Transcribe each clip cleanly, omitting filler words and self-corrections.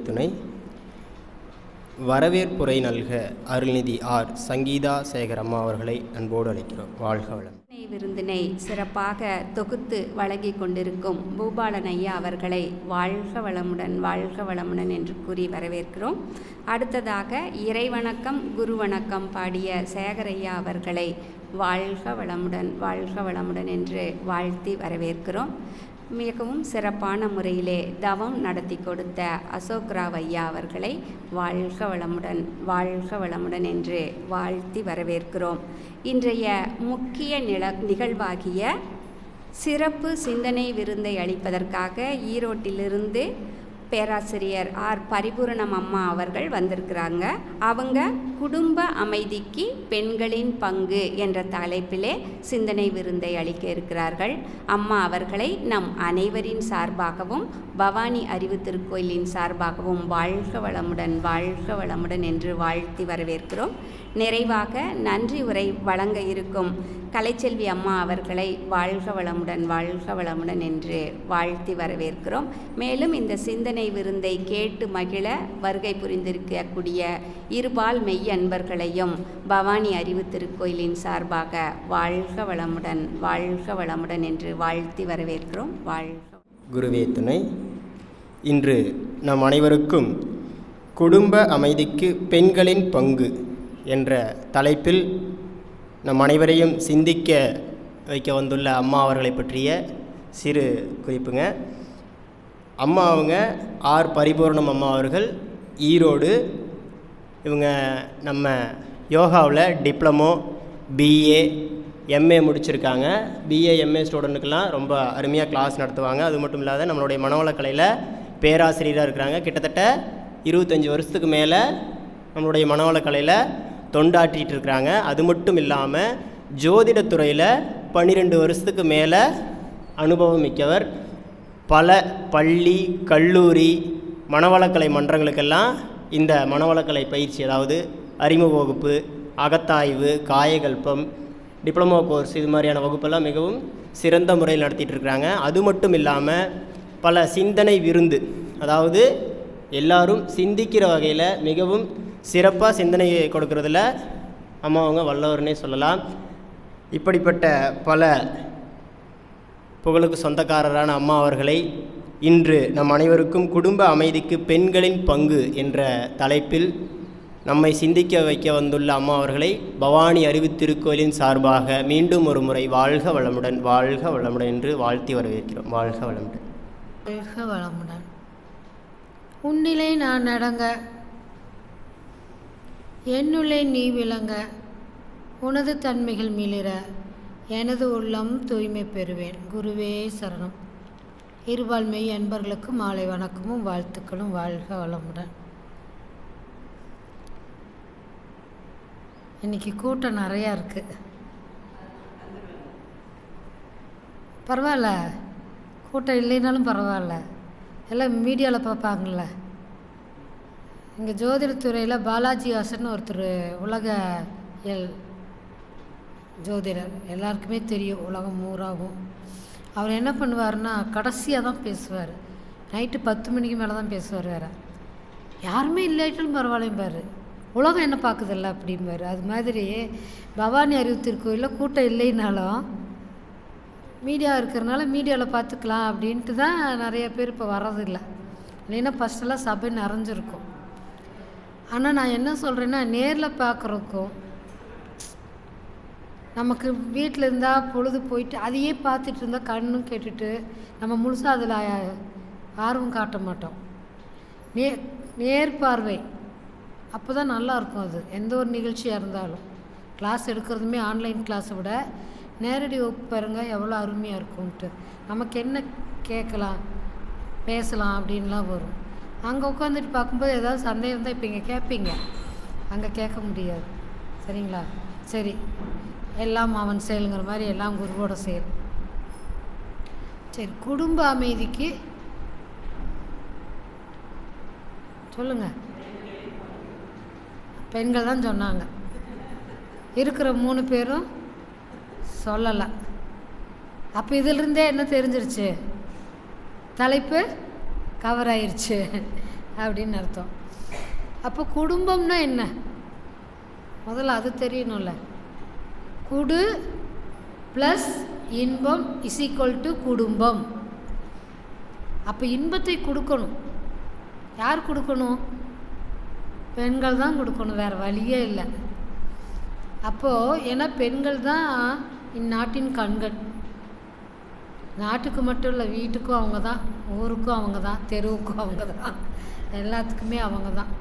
துணை. வரவேற்புரை நல்க அருள்நிதி ஆர் சங்கீதா சேகர் அம்மா அவர்களை அன்போடு அழைக்கிறோம். வாழ்க வளம். விருந்தினை சிறப்பாக தொகுத்து வழங்கி கொண்டிருக்கும் பூபாலன் ஐயா அவர்களை வாழ்க வளமுடன் வாழ்க வளமுடன் என்று கூறி வரவேற்கிறோம். அடுத்ததாக இறைவணக்கம் குரு வணக்கம் பாடிய சேகர் ஐயா அவர்களை வாழ்க வளமுடன் வாழ்க வளமுடன் என்று வாழ்த்தி வரவேற்கிறோம். மிகவும் சிறப்பான முறையிலே தவம் நடத்தி கொடுத்த அசோக்ராவ் ஐயா அவர்களை வாழ்க வளமுடன் வாழ்க வளமுடன் என்று வாழ்த்தி வரவேற்கிறோம். இன்றைய முக்கிய நிகழ்வாகிய சிறப்பு சிந்தனை விருந்தை அளிப்பதற்காக ஈரோட்டிலிருந்து பேராசிரியர் ஆர் பரிபூரணம் அம்மா அவர்கள் வந்திருக்கிறாங்க. அவங்க குடும்ப அமைதிக்கு பெண்களின் பங்கு என்ற தலைப்பிலே சிந்தனை விருந்தை அளிக்க இருக்கிறார்கள். அம்மா அவர்களை நம் அனைவரின் சார்பாகவும் பவானி அறிவு திருக்கோயிலின் சார்பாகவும் வாழ்க வளமுடன் வாழ்க வளமுடன் என்று வாழ்த்தி வரவேற்கிறோம். நிறைவாக நன்றி உரை வழங்க இருக்கும் கலைச்செல்வி அம்மா அவர்களை வாழ்க வளமுடன் வாழ்க வளமுடன் என்று வாழ்த்தி வரவேற்கிறோம். மேலும் இந்த சிந்தனை விருந்தை கேட்டு மகிழ வருகை புரிந்திருக்கக்கூடிய இருபால் மெய் அன்பர்களையும் பவானி அறிவு திருக்கோயிலின் சார்பாக வாழ்க வளமுடன் வாழ்க வளமுடன் என்று வாழ்த்தி வரவேற்கிறோம். வாழ்க குருவே துணை. இன்று நம் அனைவருக்கும் குடும்ப அமைதிக்கு பெண்களின் பங்கு என்ற தலைப்பில் நம் அனைவரையும் சிந்திக்க வைக்க வந்துள்ள அம்மா அவர்களை பற்றிய சிறு குறிப்புங்க. அம்மா அவங்க ஆர் பரிபூர்ணம் அம்மா அவர்கள் ஈரோடு. இவங்க நம்ம யோகாவில் டிப்ளமோ பிஏ எம்ஏ முடிச்சிருக்காங்க. பிஏ எம்ஏ ஸ்டூடெண்ட்டுக்கெல்லாம் ரொம்ப அருமையாக கிளாஸ் நடத்துவாங்க. அது மட்டும் இல்லாத நம்மளுடைய மனவளக்கலையில் பேராசிரியராக இருக்கிறாங்க. கிட்டத்தட்ட 25 வருஷத்துக்கு மேலே நம்மளுடைய மனவளக்கலையில் தொண்டாற்றிட்டு இருக்கிறாங்க. அது மட்டும் இல்லாமல் ஜோதிடத்துறையில் 12 வருஷத்துக்கு மேலே அனுபவம் மிக்கவர். பல பள்ளி கல்லூரி மனவளக்கலை மன்றங்களுக்கெல்லாம் இந்த மனவளக்கலை பயிற்சி, அதாவது அறிமுக வகுப்பு, அகத்தாய்வு, காயகல்பம், டிப்ளமோ கோர்ஸ், இது மாதிரியான வகுப்பெல்லாம் மிகவும் சிறந்த முறையில் நடத்திட்டு இருக்கிறாங்க. அது மட்டும் இல்லாமல் பல சிந்தனை விருந்து, அதாவது எல்லாரும் சிந்திக்கிற வகையில் மிகவும் சிறப்பாக சிந்தனையை கொடுக்கறதுல அம்மா அவங்க வல்லவர்னே சொல்லலாம். இப்படிப்பட்ட பல புகழுக்கு சொந்தக்காரரான அம்மா அவர்களை இன்று நம் அனைவருக்கும் குடும்ப அமைதிக்கு பெண்களின் பங்கு என்ற தலைப்பில் நம்மை சிந்திக்க வைக்க வந்துள்ள அம்மா அவர்களை பவானி அறிவு திருக்கோயிலின் சார்பாக மீண்டும் ஒரு முறை வாழ்க வளமுடன் வாழ்க வளமுடன் என்று வாழ்த்தி வரவேற்கிறோம். வாழ்க வளமுடன் வாழ்க வளமுடன். உன்னிலை நான் நடங்க, என்னுள்ளே நீ விளங்க, உனது தன்மைகள் மிளிர, எனது உள்ளம் தூய்மை பெறுவேன். குருவே சரணம். இருபால் மெய் அன்பர்களுக்கு மாலை வணக்கமும் வாழ்த்துக்களும். வாழ்க வளமுடன். இன்றைக்கி கூட்டம் நிறையா இருக்குது. பரவாயில்ல, கூட்டம் இல்லைனாலும் பரவாயில்ல, எல்லாம் மீடியாவில் பார்ப்பாங்கள்ல. இங்கே ஜோதிடத்துறையில் பாலாஜி ஹாசன் ஒருத்தர் உலக ஜோதிடர், எல்லாருக்குமே தெரியும், உலகம் ஊராகும். அவர் என்ன பண்ணுவார்னா கடைசியாக தான் பேசுவார். நைட்டு 10 மணிக்கு மேலே தான் பேசுவார். வேறு யாருமே இல்லாட்டாலும் பரவாயில்லைம்பார். உலகம் என்ன பார்க்குதில்ல அப்படிம்பார். அது மாதிரி பவானி அறிவு திருக்கோயிலில் கூட்டம் இல்லைனாலும் மீடியா இருக்கிறனால மீடியாவில் பார்த்துக்கலாம் அப்படின்ட்டு தான் நிறைய பேர் இப்போ வர்றதில்லை. இல்லைன்னா ஃபஸ்ட்டெல்லாம் சபை நிறைஞ்சிருக்கும். ஆனால் நான் என்ன சொல்கிறேன்னா, நேரில் பார்க்குறதுக்கும் நமக்கு வீட்டில் இருந்தால் பொழுது போயிட்டு அதையே பார்த்துட்டு இருந்தால் கண்ணும் கேட்டுட்டு நம்ம முழுசாக அதில் ஆர்வம் காட்ட மாட்டோம். நேர்பார்வை அப்போ தான் நல்லாயிருக்கும். அது எந்த ஒரு நிகழ்ச்சியாக இருந்தாலும் கிளாஸ் எடுக்கிறதுமே ஆன்லைன் கிளாஸை விட நேரடி வகுப்பு பாருங்க எவ்வளோ அருமையாக இருக்கும்ன்ட்டு. நமக்கு என்ன கேட்கலாம் பேசலாம் அப்படின்லாம் வரும். அங்கே உட்காந்துட்டு பார்க்கும்போது ஏதாவது சந்தேகம் தான் இப்போ இங்கே கேட்பீங்க, அங்கே கேட்க முடியாது. சரிங்களா? சரி, எல்லாம் அவன் செயலுங்கிற மாதிரி எல்லாம் குருவோட செயல். சரி, குடும்ப அமைதிக்கு சொல்லுங்கள். பெண்கள் தான் சொன்னாங்க. இருக்கிற 3 பேரும் சொல்லலை. அப்போ இதிலிருந்தே என்ன தெரிஞ்சிருச்சு? தலைப்பு கவர் ஆயிடுச்சு. அப்படின்னு அர்த்தம். அப்போ குடும்பம்னா என்ன? முதல்ல அது தெரியணும்ல. குடு ப்ளஸ் இன்பம் இஸ் ஈக்குவல் டு குடும்பம். அப்போ இன்பத்தை கொடுக்கணும். யார் கொடுக்கணும்? பெண்கள் தான் கொடுக்கணும், வேறு வழியே இல்லை. அப்போது ஏன்னா பெண்கள் தான் இந்நாட்டின் கண்கள். நாட்டுக்கு மட்டும் இல்லை, வீட்டுக்கும் அவங்க தான், ஊருக்கும் அவங்க தான், தெருவுக்கும் அவங்க தான், எல்லாத்துக்குமே அவங்க தான்.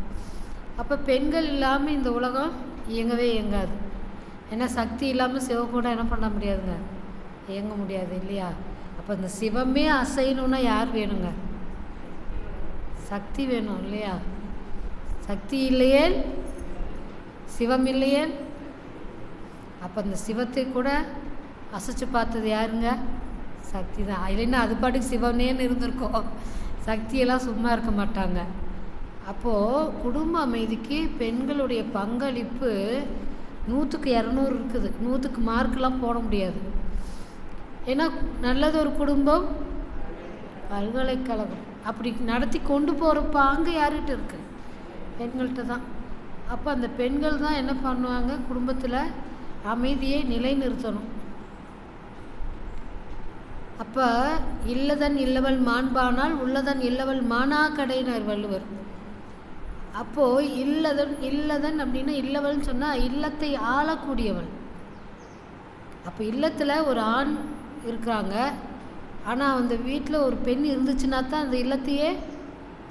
அப்போ பெண்கள் இல்லாமல் இந்த உலகம் இயங்கவே இயங்காது. ஏன்னா சக்தி இல்லாமல் சிவம் கூட என்ன பண்ண முடியாதுங்க, இயங்க முடியாது இல்லையா? அப்போ இந்த சிவமே அசையணுன்னா யார் வேணுங்க? சக்தி வேணும் இல்லையா? சக்தி இல்லையே சிவம் இல்லையே. அப்போ இந்த சிவத்தை கூட அசைச்சு பார்த்தது யாருங்க? சக்தி தான். இல்லைன்னா அது பாட்டுக்கு சிவனேன்னு இருந்திருக்கோம். சக்தியெல்லாம் சும்மா இருக்க மாட்டாங்க. அப்போது குடும்ப அமைதிக்கு பெண்களுடைய பங்களிப்பு 100க்கு 200 இருக்குது. 100க்கு மார்க்கெலாம் போட முடியாது. ஏன்னா நல்லது ஒரு குடும்பம் பல்கலைக்கழகம் அப்படி நடத்தி கொண்டு போகிற பாங்கு யார்கிட்ட இருக்குது? பெண்கள்கிட்ட தான். அப்போ அந்த பெண்கள் தான் என்ன பண்ணுவாங்க? குடும்பத்தில் அமைதியை நிலைநிறுத்தணும். அப்போ இல்லதன் இல்லவள் மாண்பானால் உள்ளதன் இல்லவள் மானா கடையினர் வள்ளுவர். அப்போது இல்லதன் அப்படின்னா இல்லவள்னு சொன்னால் இல்லத்தை ஆளக்கூடியவள். அப்போ இல்லத்தில் ஒரு ஆண் இருக்கிறாங்க, ஆனால் அந்த வீட்டில் ஒரு பெண் இருந்துச்சுன்னா தான் அந்த இல்லத்தையே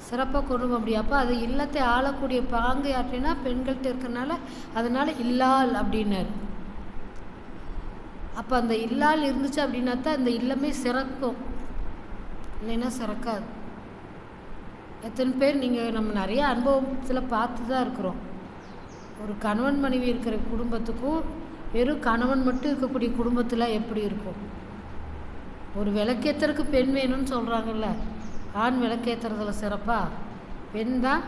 சிறப்பாக கொண்டு போக முடியும். அப்போ அது இல்லத்தை ஆளக்கூடிய பாங்கு அப்படின்னா பெண்கள்கிட்ட இருக்கிறனால அதனால் இல்லாள் அப்படின்னாரு. அப்போ அந்த இல்லாள் இருந்துச்சு அப்படின்னா தான் அந்த இல்லமே சிறக்கும், இல்லைன்னா சிறக்காது. எத்தனை பேர் நம்ம நிறைய அனுபவத்தில் பார்த்து தான் இருக்கிறோம். ஒரு கணவன் மனைவி இருக்கிற குடும்பத்துக்கும் வெறும் கணவன் மட்டும் இருக்கக்கூடிய குடும்பத்தில் எப்படி இருக்கும்? ஒரு விளக்கேற்றுறதுக்கு பெண் வேணும்னு சொல்கிறாங்கல்ல, ஆண் விளக்கேற்றுறதுல சிறப்பா பெண் தான்.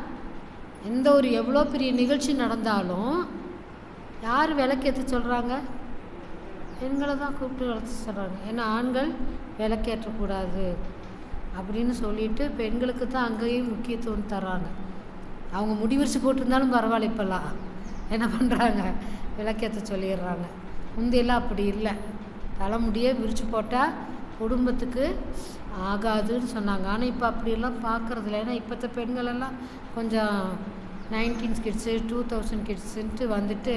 எந்த ஒரு எவ்வளோ பெரிய நிகழ்ச்சி நடந்தாலும் யார் விளக்கேற்ற சொல்கிறாங்க? பெண்களை தான் கூப்பிட்டு விளக்க சொல்கிறாங்க. ஏன்னா ஆண்கள் விளக்கேற்றக்கூடாது அப்படின்னு சொல்லிட்டு பெண்களுக்கு தான் அங்கேயும் முக்கியத்துவம் தர்றாங்க. அவங்க முடிவிரிச்சு போட்டிருந்தாலும் பரவாயில்ல, இப்போல்லாம் என்ன பண்ணுறாங்க? விளக்கேற்ற சொல்லிடுறாங்க. முந்தையெல்லாம் அப்படி இல்லை, தலைமுடியே விரித்து போட்டால் குடும்பத்துக்கு ஆகாதுன்னு சொன்னாங்க. ஆனால் இப்போ அப்படியெல்லாம் பார்க்குறதில்ல. ஏன்னா இப்போத்த பெண்களெல்லாம் கொஞ்சம் 19 கிட்ஸு 2000 கிட்ஸுன்ட்டு வந்துட்டு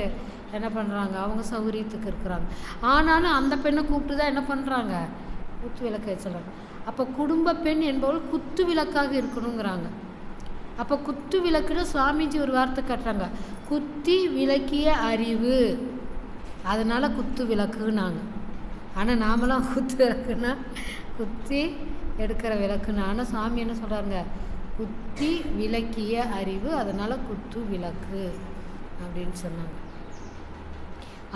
என்ன பண்ணுறாங்க? அவங்க சௌகரியத்துக்கு இருக்கிறாங்க. ஆனாலும் அந்த பெண்ணை கூப்பிட்டு தான் என்ன பண்ணுறாங்க? குத்து விளக்க சொல்கிறாங்க. அப்போ குடும்ப பெண் என்பவள் குத்து விளக்காக இருக்கணுங்கிறாங்க. அப்போ குத்து விளக்குன்னு சுவாமிஜி ஒரு வார்த்தை கட்டுறாங்க, குத்தி விளக்கிய அறிவு, அதனால் குத்து விளக்குனாங்க. ஆனால் நாமெல்லாம் குத்து விளக்குன்னா குத்தி எடுக்கிற விளக்குன்னு. ஆனால் சுவாமி என்ன சொல்கிறாங்க? குத்தி விளக்கிய அறிவு, அதனால் குத்து விளக்கு அப்படின்னு சொன்னாங்க.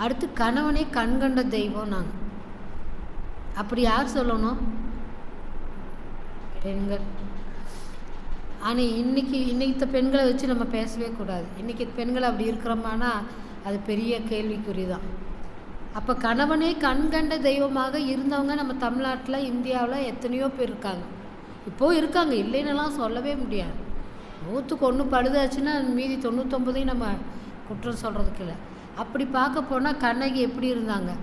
அடுத்து கணவனே கண்கண்ட தெய்வம் நாங்கள். அப்படி யார் சொல்லணும்? பெண்கள். ஆனால் இன்னைக்கு பெண்களை வச்சு நம்ம பேசவே கூடாது. இன்றைக்கி பெண்கள் அப்படி இருக்கிறோமானா அது பெரிய கேள்விக்குறி தான். அப்போ கணவனே கண்கண்ட தெய்வமாக இருந்தவங்க நம்ம தமிழ்நாட்டில் இந்தியாவில் எத்தனையோ பேர் இருக்காங்க. இப்போது இருக்காங்க, இல்லைன்னெல்லாம் சொல்லவே முடியாது. 100க்கு 1 பழுதாச்சுன்னா மீதி 99 நம்ம குற்றம் சொல்கிறதுக்கு இல்லை. அப்படி பார்க்க போனால் கண்ணகி எப்படி இருந்தாங்க?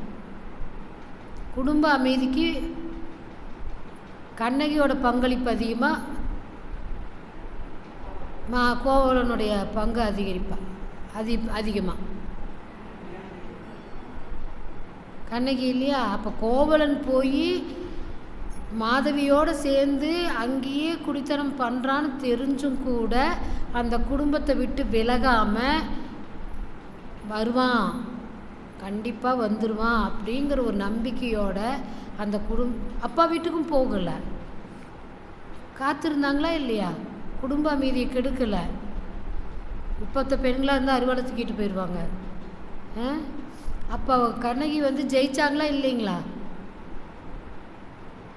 குடும்ப அமைதிக்கு கண்ணகியோட பங்களிப்பு அதிகமாக, கோவலனுடைய பங்கு அதிகமாக கண்ணகி இல்லையா? அப்போ கோவலன் போய் மாதவியோடு சேர்ந்து அங்கேயே குடித்தனம் பண்ணுறான்னு தெரிஞ்சும் கூட அந்த குடும்பத்தை விட்டு விலகாமல் வருவான், கண்டிப்பாக வந்துடுவான் அப்படிங்கிற ஒரு நம்பிக்கையோட அந்த அப்பா வீட்டுக்கும் போகலை, காத்திருந்தாங்களா இல்லையா? குடும்ப அமைதியை கெடுக்கலை. இப்போத்த பெண்களாக இருந்தால் அறுவாடை தூக்கிட்டு போயிடுவாங்க. அப்போ கண்ணகி ஜெயிச்சாங்களா இல்லைங்களா?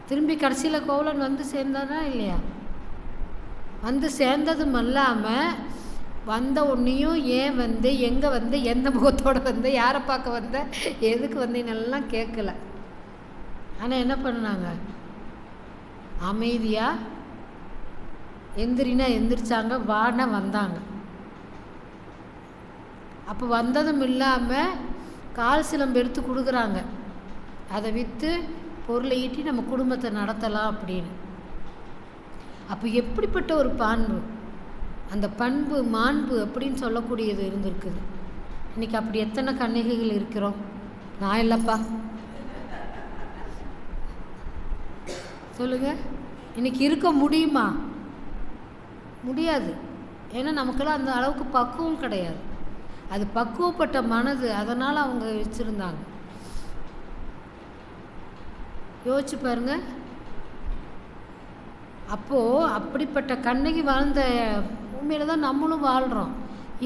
திரும்பி கடைசியில் கோவலன் சேர்ந்தானா இல்லையா? சேர்ந்ததும் இல்லாமல் வந்த உன்னையும் ஏன் எங்கே எந்த முகத்தோடு யாரை பார்க்க எதுக்கு வந்தீங்கன்னெல்லாம் கேட்கல. ஆனால் என்ன பண்ணாங்க? அமைதியாக எந்திரினா எந்திரிச்சாங்க, வானா வந்தாங்க. அப்போ வந்ததும் இல்லாமல் கால் சிலம்பு எடுத்து கொடுக்குறாங்க. அதை விற்று பொருளை ஈட்டி நம்ம குடும்பத்தை நடத்தலாம் அப்படின்னு. அப்போ எப்படிப்பட்ட ஒரு பண்பு, அந்த பண்பு மாண்பு அப்படின்னு சொல்லக்கூடியது இருந்திருக்குது. இன்றைக்கி அப்படி எத்தனை கன்னிகைகள் இருக்கிறோம்? நான் இல்லைப்பா, சொல்லுங்கள். இன்றைக்கி இருக்க முடியுமா? முடியாது. ஏன்னா நமக்கெல்லாம் அந்த அளவுக்கு பக்குவம் கிடையாது. அது பக்குவப்பட்ட மனது, அதனால் அவங்க வச்சுருந்தாங்க. யோசிச்சு பாருங்க. அப்போது அப்படிப்பட்ட கண்ணகி வாழ்ந்த பூமியில் தான் நம்மளும் வாழ்கிறோம்.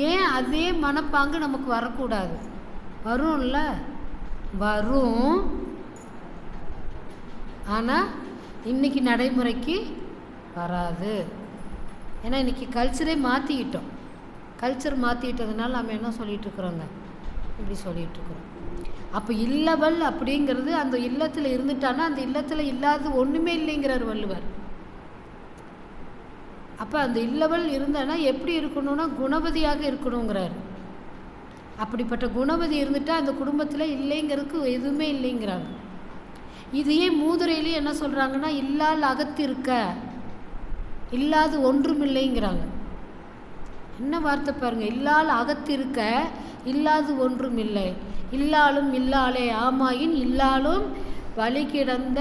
ஏன் அதே மனப்பாங்கு நமக்கு வரக்கூடாது? வரும்ல, வரும். ஆனால் இன்றைக்கி நடைமுறைக்கு வராது. ஏன்னா இன்றைக்கி கல்ச்சரே மாற்றிக்கிட்டோம். கல்ச்சர் மாற்றிக்கிட்டதுனால நம்ம என்ன சொல்லிகிட்ருக்குறோங்க? இப்படி சொல்லிகிட்ருக்குறோம். அப்போ இல்லவள் அப்படிங்கிறது அந்த இல்லத்தில் இருந்துட்டான்னா அந்த இல்லத்தில் இல்லாத ஒன்றுமே இல்லைங்கிறார் வள்ளுவர். அப்போ அந்த இல்லவள் இருந்தானா எப்படி இருக்கணும்னா குணவதியாக இருக்கணுங்கிறார். அப்படிப்பட்ட குணவதி இருந்துட்டால் அந்த குடும்பத்தில் இல்லைங்கிறதுக்கு எதுவுமே இல்லைங்கிறாங்க. இதையே மூதுரையிலே என்ன சொல்கிறாங்கன்னா, இல்லால் அகத்திருக்க, இல்லாது ஒன்றுமில்லைங்கிறாங்க. என்ன வார்த்தை பாருங்கள்! இல்லால் அகத்திருக்க, இல்லாது ஒன்றும் இல்லை. இல்லாலும் இல்லாலே ஆமாயின் இல்லாலும் வழி கிடந்த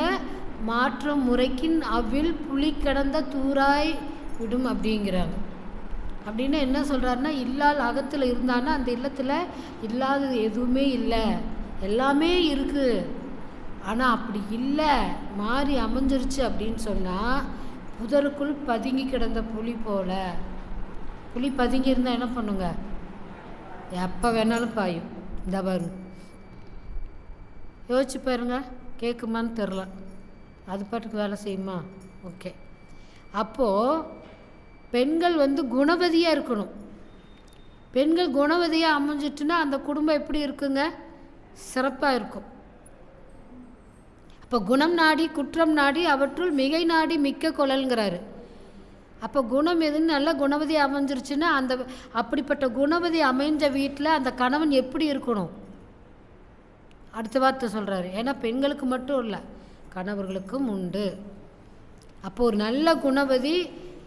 மாற்றம் முறைக்கின் அவ்வில் புலி கிடந்த தூராய் விடும் அப்படிங்கிறாங்க. அப்படின்னா என்ன சொல்கிறாருன்னா, இல்லால் அகத்தில் இருந்தான்னா அந்த இல்லத்தில் இல்லாதது எதுவுமே இல்லை, எல்லாமே இருக்குது. ஆனால் அப்படி இல்லை, மாறி அமைஞ்சிருச்சு அப்படின்னு சொன்னால் புதருக்குள் பதுங்கி கிடந்த புலி போல. புலி பதுங்கி இருந்தால் என்ன பண்ணுங்க? எப்போ வேணாலும் பாயும். இந்த பாருங்க, யோசிச்சு பாருங்க. கேட்குமான்னு தெரில, அது பாட்டுக்கு வேலை செய்யுமா? ஓகே. அப்போது பெண்கள் குணவதியாக இருக்கணும். பெண்கள் குணவதியாக அமைஞ்சிட்டுன்னா அந்த குடும்பம் எப்படி இருக்குங்க? சிறப்பாக இருக்கும். அப்போ குணம் நாடி குற்றம் நாடி அவற்றுள் மிகை நாடி மிக்க கொள்ளல்ங்கிறாரு. அப்போ குணம் எதுன்னு நல்ல குணவதி அமைஞ்சிருச்சுன்னா அந்த அப்படிப்பட்ட குணவதி அமைஞ்ச வீட்டில் அந்த கணவன் எப்படி இருக்கணும்? அடுத்த வார்த்தை சொல்கிறாரு. ஏன்னா பெண்களுக்கு மட்டும் இல்லை, கணவர்களுக்கும் உண்டு. அப்போ ஒரு நல்ல குணவதி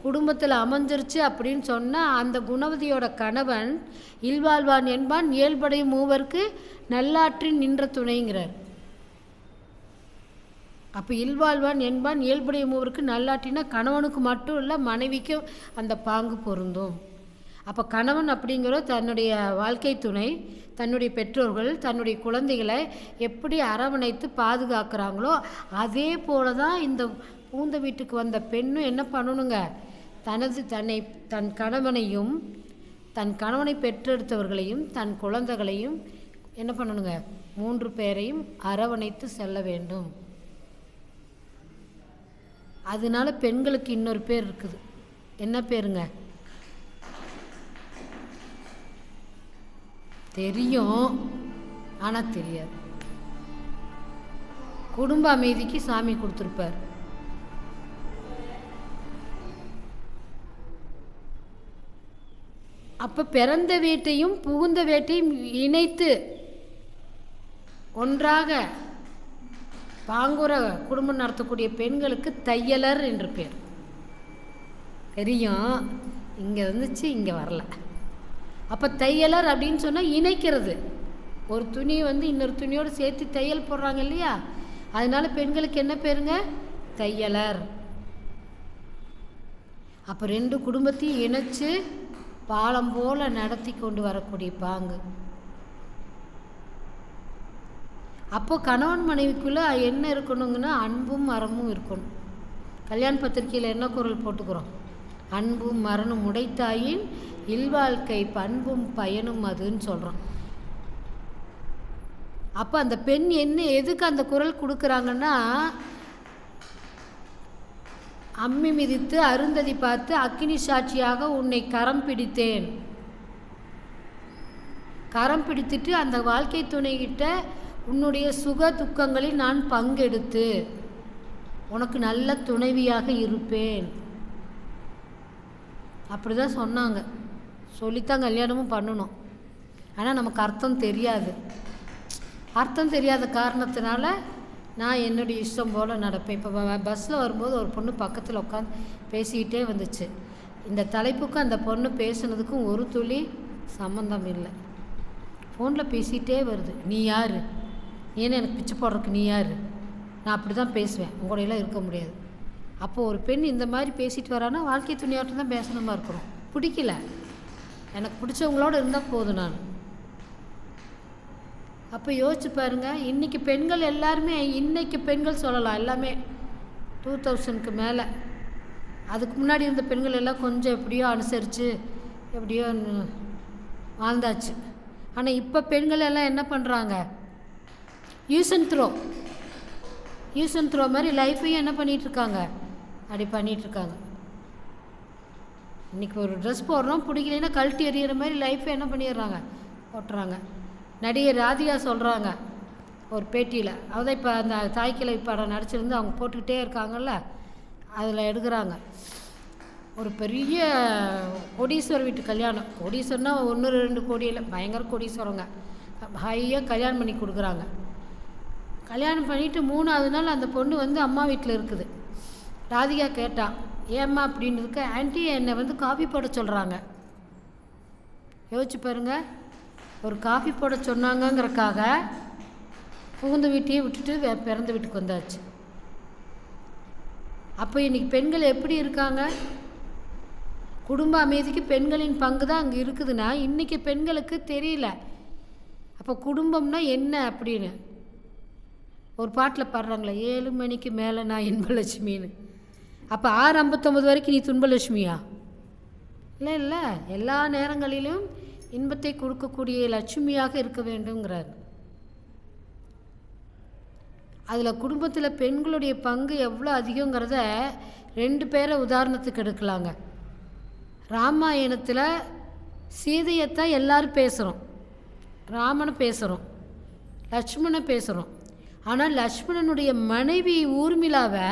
குடும்பத்தில் அமைஞ்சிருச்சு அப்படின்னு சொன்னால் அந்த குணவதியோட கணவன் இல்வாழ்வான் என்பான் இயல்படை மூவர்க்கு நல்லாற்றின் நின்ற துணைங்கிறார். அப்போ இல்வாழ்வான் என்பான் இயல்புடைய மூவருக்கு நல்லாற்றினா கணவனுக்கு மட்டும் இல்லை, மனைவிக்கும் அந்த பாங்கு பொருந்தும். அப்போ கணவன் அப்படிங்கிற தன்னுடைய வாழ்க்கை துணை, தன்னுடைய பெற்றோர்கள், தன்னுடைய குழந்தைகளை எப்படி அரவணைத்து பாதுகாக்கிறாங்களோ அதே போல தான் இந்த பூந்த வீட்டுக்கு வந்த பெண்ணும் என்ன பண்ணணுங்க? தன் கணவனையும் தன் கணவனை பெற்றெடுத்தவர்களையும் தன் குழந்தைகளையும் என்ன பண்ணணுங்க? 3 பேரையும் அரவணைத்து செல்ல வேண்டும். அதனால பெண்களுக்கு இன்னொரு பேர் இருக்குது. என்ன பேருங்க? தெரியும், ஆனால் தெரியாது. குடும்ப அமைதிக்கு சாமி கொடுத்துருப்பார். அப்போ பிறந்த வீட்டையும் புகுந்த வீட்டையும் இணைத்து ஒன்றாக பாங்குற குடும்பம் நடத்தக்கூடிய பெண்களுக்கு தையலர் என்று பேர். தெரியும், இங்கே வந்துச்சு, இங்கே வரல. அப்போ தையலர் அப்படின்னு சொன்னால் இணைக்கிறது. ஒரு துணி இன்னொரு துணியோடு சேர்த்து தையல் போடுறாங்க இல்லையா? அதனால பெண்களுக்கு என்ன பேருங்க? தையலர். அப்போ 2 குடும்பத்தையும் இணைச்சு பாலம் போல நடத்தி கொண்டு வரக்கூடிய பாங்கு. அப்போ கணவன் மனைவிக்குள்ளே என்ன இருக்கணுங்கன்னா அன்பும் மரமும் இருக்கணும். கல்யாண பத்திரிக்கையில் என்ன குரல் போட்டுக்கிறோம்? அன்பும் மரணும் உடைத்தாயின் இல்வாழ்க்கை பண்பும் பயனும் அதுன்னு சொல்கிறோம். அப்போ அந்த பெண் எதுக்கு அந்த குரல் கொடுக்குறாங்கன்னா, அம்மி மிதித்து அருந்ததி பார்த்து அக்கினி சாட்சியாக உன்னை கரம் பிடித்தேன். கரம் பிடித்துட்டு அந்த வாழ்க்கை துணைகிட்ட உன்னுடைய சுக துக்கங்களில் நான் பங்கெடுத்து உனக்கு நல்ல துணைவியாக இருப்பேன். அப்படி தான் சொன்னாங்க. சொல்லித்தான் கல்யாணமும் பண்ணணும். ஆனால் நமக்கு அர்த்தம் தெரியாது. அர்த்தம் தெரியாத காரணத்தினால நான் என்னுடைய இஷ்டம் போல் நடப்பேன். இப்போ பஸ்ஸில் வரும்போது ஒரு பொண்ணு பக்கத்தில் உட்காந்து பேசிக்கிட்டே வந்துச்சு. இந்த தலைப்புக்கும் அந்த பொண்ணு பேசுனதுக்கும் ஒரு துளி சம்மந்தம் இல்லை. ஃபோனில் பேசிகிட்டே வருது. நீ யார்? ஏன்னா எனக்கு பிச்சை போடுறதுக்கு நீ யார்? நான் அப்படி தான் பேசுவேன், உங்களோடையெல்லாம் இருக்க முடியாது. அப்போது ஒரு பெண் இந்த மாதிரி பேசிட்டு வரான்னா வாழ்க்கை துணியாட்டம் தான் பேசணுமா இருக்கணும். பிடிக்கல, எனக்கு பிடிச்சவங்களோட இருந்தால் போதும். நான் அப்போ யோசிச்சு பாருங்கள். இன்றைக்கி பெண்கள் எல்லாருமே, இன்றைக்கி பெண்கள் சொல்லலாம் எல்லாமே 2000க்கு மேலே. அதுக்கு முன்னாடி இருந்த பெண்கள் எல்லாம் கொஞ்சம் எப்படியோ அனுசரித்து எப்படியோ வாழ்ந்தாச்சு. ஆனால் இப்போ பெண்கள் எல்லாம் என்ன பண்ணுறாங்க? யூஸ் அண்ட் த்ரோ மாதிரி லைஃப்பையும் என்ன பண்ணிகிட்ருக்காங்க? அப்படி பண்ணிகிட்ருக்காங்க. இன்றைக்கி ஒரு ட்ரெஸ் போடுறோம், பிடிக்கலைன்னா கழட்டி எறிகிற மாதிரி லைஃப்பை என்ன பண்ணிடுறாங்க? போட்டுறாங்க. நடிகை ராதிகா சொல்கிறாங்க ஒரு பேட்டியில், அவதான் இப்போ அந்த தாய்க்கிழவி படம் நடிச்சிருந்து அவங்க போட்டுக்கிட்டே இருக்காங்கல்ல, அதில் எடுக்கிறாங்க. ஒரு பெரிய கோடீஸ்வரர் வீட்டு கல்யாணம். கோடீஸ்வரனா 1-2 கோடியில் பயங்கர கோடீஸ்வரங்க. ஹையாக கல்யாணம் பண்ணி கொடுக்குறாங்க. கல்யாணம் பண்ணிவிட்டு 3ஆவது நாள் அந்த பொண்ணு வந்து அம்மா வீட்டில் இருக்குது. ராதிகா கேட்டான், ஏம்மா அப்படின்றதுக்கு, ஆன்ட்டி என்னை வந்து காஃபி போட சொல்கிறாங்க. யோசிச்சு பாருங்க, ஒரு காஃபி போட சொன்னாங்கங்கிறக்காக புகுந்த வீட்டையே விட்டுட்டு பிறந்த வீட்டுக்கு வந்தாச்சு. அப்போ இன்றைக்கி பெண்கள் எப்படி இருக்காங்க? குடும்ப அமைதிக்கு பெண்களின் பங்கு தான் அங்கே இருக்குதுன்னா இன்றைக்கி பெண்களுக்கு தெரியல. அப்போ குடும்பம்னா என்ன அப்படின்னு ஒரு பாட்டில் பாடுறாங்களே, 7 மணிக்கு மேலே நான் இன்பலட்சுமின்னு. அப்போ 6:59 வரைக்கும் நீ துன்பலட்சுமியா? இல்லை, எல்லா நேரங்களிலும் இன்பத்தை கொடுக்கக்கூடிய லட்சுமியாக இருக்க வேண்டுங்கிறார். அதில் குடும்பத்தில் பெண்களுடைய பங்கு எவ்வளோ அதிகங்கிறத 2 பேரை உதாரணத்துக்கு எடுக்கலாங்க. ராமாயணத்தில் சீதையத்தான் எல்லாரும் பேசுகிறோம், ராமனை பேசுகிறோம், லக்ஷ்மணனை பேசுகிறோம். ஆனால் லக்ஷ்மணனுடைய மனைவி ஊர்மிளாவை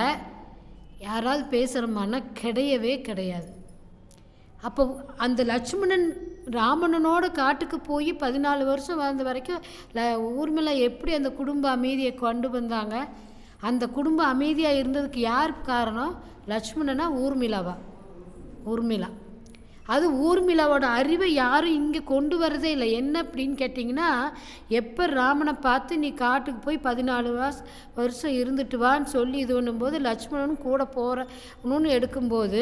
யாராவது பேசுகிறோமான்னா கிடையவே கிடையாது. அப்போ அந்த லக்ஷ்மணன் ராமனோட காட்டுக்கு போய் 14 வருஷம் வாழ்ந்த வரைக்கும் ஊர்மிளா எப்படி அந்த குடும்ப அமைதியை கொண்டு வந்தாங்க? அந்த குடும்ப அமைதியாக இருந்ததுக்கு யார் காரணம்? லக்ஷ்மணனா ஊர்மிளாவா? ஊர்மிளா. அது ஊர்மிளாவோட அறிவை யாரும் இங்கே கொண்டு வரதே இல்லை. என்ன அப்படின்னு கேட்டிங்கன்னா, எப்போ ராமனை பார்த்து நீ காட்டுக்கு போய் 14 வருஷம் இருந்துட்டு வான்னு சொல்லி இது பண்ணும்போது லக்ஷ்மணன் கூட போகிறன்னு எடுக்கும்போது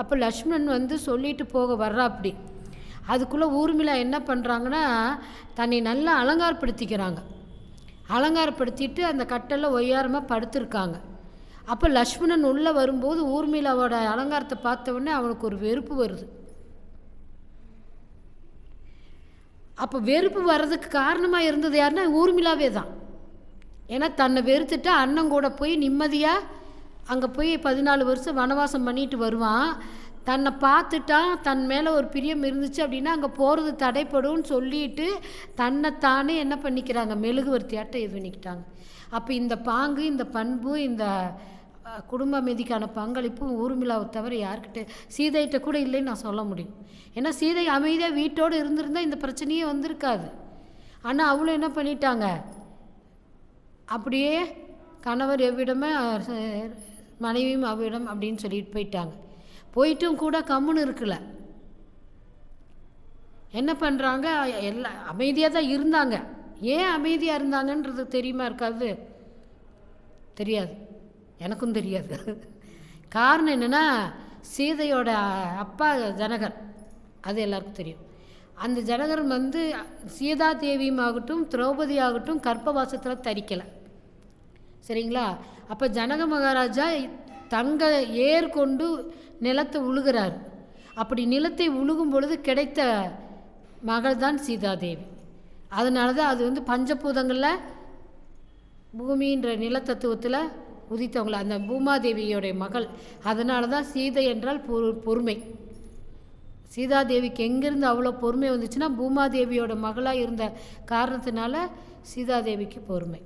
அப்போ லக்ஷ்மணன் வந்து சொல்லிட்டு போக வர்றா. அப்படி அதுக்குள்ளே ஊர்மிளா என்ன பண்ணுறாங்கன்னா, தன்னை நல்லா அலங்காரப்படுத்திக்கிறாங்க. அலங்காரப்படுத்திட்டு அந்த கட்டெல்லாம் ஒய்யாரமாக படுத்திருக்காங்க. அப்போ லக்ஷ்மணன் உள்ளே வரும்போது ஊர்மிளாவோட அலங்காரத்தை பார்த்த உடனே அவனுக்கு ஒரு வெறுப்பு வருது. அப்போ வெறுப்பு வர்றதுக்கு காரணமாக இருந்தது யாருன்னா ஊர்மிளாவே தான். ஏன்னா தன்னை வெறுத்துட்டு அண்ணன் கூட போய் நிம்மதியாக அங்கே போய் 14 வருஷம் வனவாசம் பண்ணிட்டு வருவான். தன்னை பார்த்துட்டான், தன் மேலே ஒரு பிரியம் இருந்துச்சு அப்படின்னா அங்கே போகிறது தடைப்படும்னு சொல்லிட்டு தன்னைத்தானே என்ன பண்ணிக்கிறாங்க? மெழுகுவர்த்தியாட்ட இது பண்ணிக்கிட்டாங்க. அப்போ இந்த பாங்கு, இந்த பண்பு, இந்த குடும்ப அமைதிக்கான பங்களிப்பும் ஊர்மிளாவை தவிர யார்கிட்ட, சீதைகிட்ட கூட இல்லைன்னு நான் சொல்ல முடியும். ஏன்னா சீதை அமைதியாக வீட்டோடு இருந்திருந்தால் இந்த பிரச்சனையே வந்திருக்காது. ஆனால் அவளும் என்ன பண்ணிட்டாங்க? அப்படியே கணவர் எவ்விடமே மனைவியும் அவ்விடம் அப்படின்னு சொல்லிட்டு போயிட்டாங்க. போயிட்டும் கூட கம்முன்னு இருக்கல. என்ன பண்ணுறாங்க? எல்லாம் அமைதியாக தான் இருந்தாங்க. ஏன் அமைதியாக இருந்தாங்கன்றது தெரியுமா? இருக்காது, தெரியாது, எனக்கும் தெரியாது. காரணம் என்னென்னா, சீதையோட அப்பா ஜனகர், அது எல்லாருக்கும் தெரியும். அந்த ஜனகர் வந்து சீதாதேவியும் ஆகட்டும் திரௌபதி ஆகட்டும் கர்ப்பவாசத்தில் தரிக்கலை, சரிங்களா? அப்போ ஜனக மகாராஜா தங்க ஏர் கொண்டு நிலத்தை உழுகிறார். அப்படி நிலத்தை உழுகும் பொழுது கிடைத்த மகள் தான் சீதாதேவி. அதனால தான் அது வந்து பஞ்சபூதங்களில் பூமின்ற நிலத்தத்துவத்தில் உதித்தவங்கள அந்த பூமாதேவியோடைய மகள். அதனால தான் சீதை என்றால் பொறுமை. சீதாதேவிக்கு எங்கேருந்து அவ்வளோ பொறுமை வந்துச்சுன்னா பூமாதேவியோட மகளாக இருந்த காரணத்தினால சீதாதேவிக்கு பொறுமை.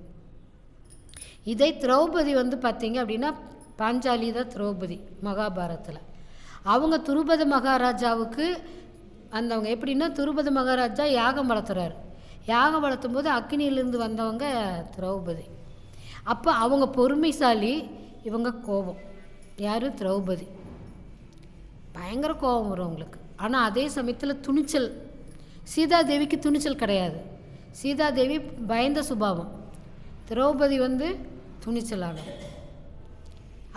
இதை திரௌபதி வந்து பார்த்திங்க அப்படின்னா பாஞ்சாலி தான் திரௌபதி மகாபாரத்தில். அவங்க துருபத மகாராஜாவுக்கு வந்தவங்க. எப்படின்னா துருபத மகாராஜா யாகம் வளர்த்துறாரு. யாகம் வளர்த்தும் போது அக்னியிலேருந்து வந்தவங்க திரௌபதி. அப்போ அவங்க பொறுமைசாலி, இவங்க கோபம். யார்? திரௌபதி. பயங்கர கோபம் வரும் அவங்களுக்கு. ஆனால் அதே சமயத்தில் துணிச்சல். சீதாதேவிக்கு துணிச்சல் கிடையாது. சீதாதேவி பயந்த சுபாவம். திரௌபதி துணிச்சலானவங்க.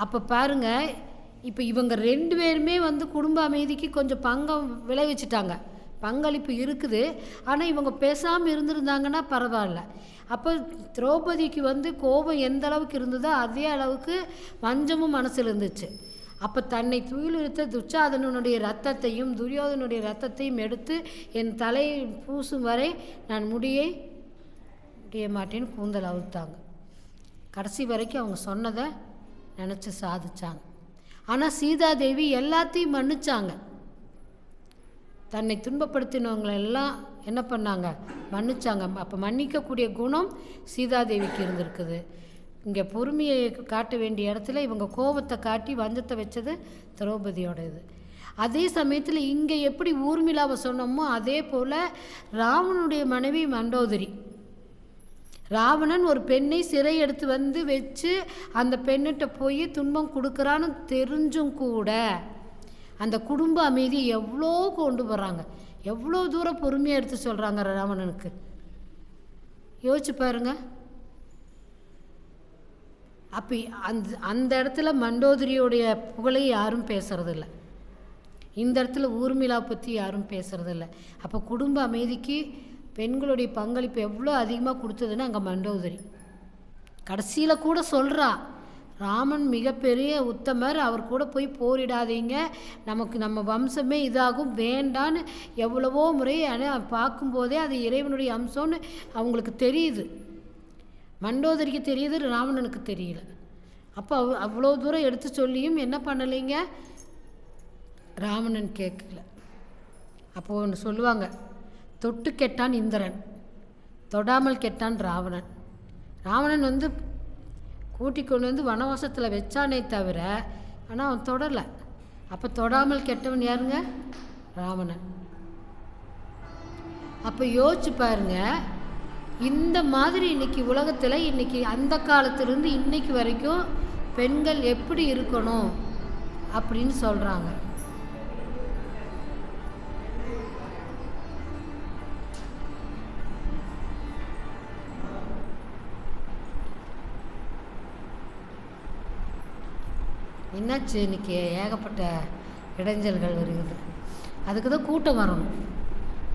அப்போ பாருங்கள், இப்போ இவங்க 2 பேருமே குடும்ப அமைதிக்கு கொஞ்சம் பங்கம் விளைவிச்சிட்டாங்க. பங்களிப்பு இருக்குது. ஆனால் இவங்க பேசாமல் இருந்திருந்தாங்கன்னா பரவாயில்ல. அப்போ திரௌபதிக்கு கோபம் எந்த அளவுக்கு இருந்ததோ அதே அளவுக்கு வஞ்சமும் மனசில் இருந்துச்சு. அப்போ தன்னை துயிலுறுத்த துச்சாதனனுடைய ரத்தத்தையும் துரியோதனுடைய ரத்தத்தையும் எடுத்து என் தலை பூசும் வரை நான் முடிய மாட்டேன்னு கூந்தல் அவுழ்த்தாங்க. கடைசி வரைக்கும் அவங்க சொன்னதை நினச்சி சாதிச்சாங்க. ஆனால் சீதாதேவி எல்லாத்தையும் மன்னிச்சாங்க. தன்னை துன்பப்படுத்தினவங்களெல்லாம் என்ன பண்ணாங்க? மன்னிச்சாங்க. அப்போ மன்னிக்கக்கூடிய குணம் சீதாதேவிக்கு இருந்திருக்குது. இங்கே பொறுமையை காட்ட வேண்டிய இடத்துல இவங்க கோபத்தை காட்டி வஞ்சத்தை வச்சது திரௌபதியோட இது. அதே சமயத்தில் இங்கே எப்படி ஊர்மிளாவை சொன்னோமோ அதே போல் ராவணனுடைய மனைவி மண்டோதரி. ராவணன் ஒரு பெண்ணை சிறை எடுத்து வச்சு அந்த பெண்ணிட்ட போய் துன்பம் கொடுக்குறான்னு தெரிஞ்சும் கூட அந்த குடும்ப அமைதியை எவ்வளோ கொண்டு போகிறாங்க. எவ்வளோ தூரம் பொறுமையாக எடுத்து சொல்கிறாங்க ராவணனுக்கு. யோசிச்சு பாருங்க. அப்போ அந்த இடத்துல மண்டோதரியோடைய புகழை யாரும் பேசுறதில்ல. இந்த இடத்துல ஊர்மிளா பற்றி யாரும் பேசுறதில்ல. அப்போ குடும்ப அமைதிக்கு பெண்களுடைய பங்களிப்பு எவ்வளோ அதிகமாக கொடுத்ததுன்னு அங்கே மண்டோதரி கடைசியில் கூட சொல்கிறா, ராமன் மிகப்பெரிய உத்தமர், அவர் கூட போய் போரிடாதீங்க, நம்ம வம்சமே இதாகும், வேண்டான்னு எவ்வளவோ முறை பார்க்கும்போதே அது இறைவனுடைய அம்சம்னு அவங்களுக்கு தெரியுது. மண்டோதரிக்கு தெரியுது, ராவணனுக்கு தெரியல. அப்போ அவ்வளோ தூரம் எடுத்து சொல்லியும் என்ன பண்ணலைங்க? ராவணன் கேட்கல. அப்போது ஒன்று சொல்லுவாங்க, தொட்டு கெட்டான் இந்திரன், தொடாமல் கெட்டான் ராவணன். ராவணன் கூட்டி கொண்டு வனவாசத்தில் வச்சானே தவிர ஆனால் அவன் தொடலை. அப்போ தொடாமல் கெட்டவன் யாருங்க? ராவணன். அப்போ யோசிச்சு பாருங்க, இந்த மாதிரி இன்னைக்கு உலகத்தில் இன்னைக்கு அந்த காலத்திலிருந்து இன்னைக்கு வரைக்கும் பெண்கள் எப்படி இருக்கணும் அப்படின்னு சொல்கிறாங்க. என்னாச்சு? இன்றைக்கி ஏகப்பட்ட இடைஞ்சல்கள் வருகிறது. அதுக்கு தான் கூட்டம் வரணும்.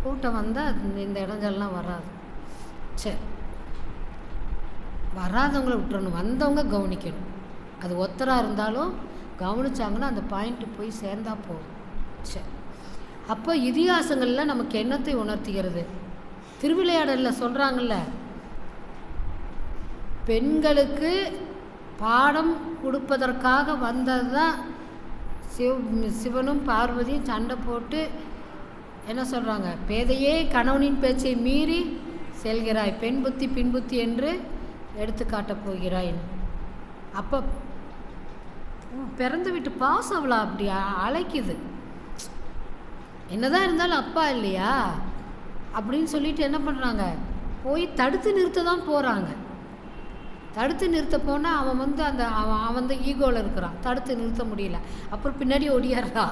கூட்டம் வந்தால் இந்த இடைஞ்சல்லாம் வராது. சரி, வராதவங்கள விட்டுறணும், வந்தவங்க கவனிக்கணும். அது ஒத்தராக இருந்தாலும் கவனிச்சாங்கன்னா அந்த பாயிண்ட்டு போய் சேர்ந்தா போகும். சரி, அப்போ இதிகாசங்களில் நமக்கு என்னத்தை உணர்த்துகிறது? திருவிளையாடலில் சொல்கிறாங்கல்ல, பெண்களுக்கு பாடம் கொடுப்பதற்காக வந்தது தான் சிவனும் பார்வதியும் சண்டை போட்டு என்ன சொல்கிறாங்க, பேதையே கணவனின் பேச்சை மீறி செல்கிறாய், பெண் புத்தி பின் புத்தி என்று எடுத்து காட்டப் போகிறாய். அப்போ பிறந்து விட்டு பாசம் அவளை அப்படி அழைக்குது. என்னதான் இருந்தாலும் அப்பா இல்லையா அப்படின்னு சொல்லிட்டு என்ன பண்ணுறாங்க, போய் தடுத்து நிறுத்த தான் போகிறாங்க. தடுத்து நிறுத்த போனால் அவன் அவன் ஈகோவில் இருக்கிறான், தடுத்து நிறுத்த முடியல. அப்புறம் பின்னாடி ஓடியாடுறா,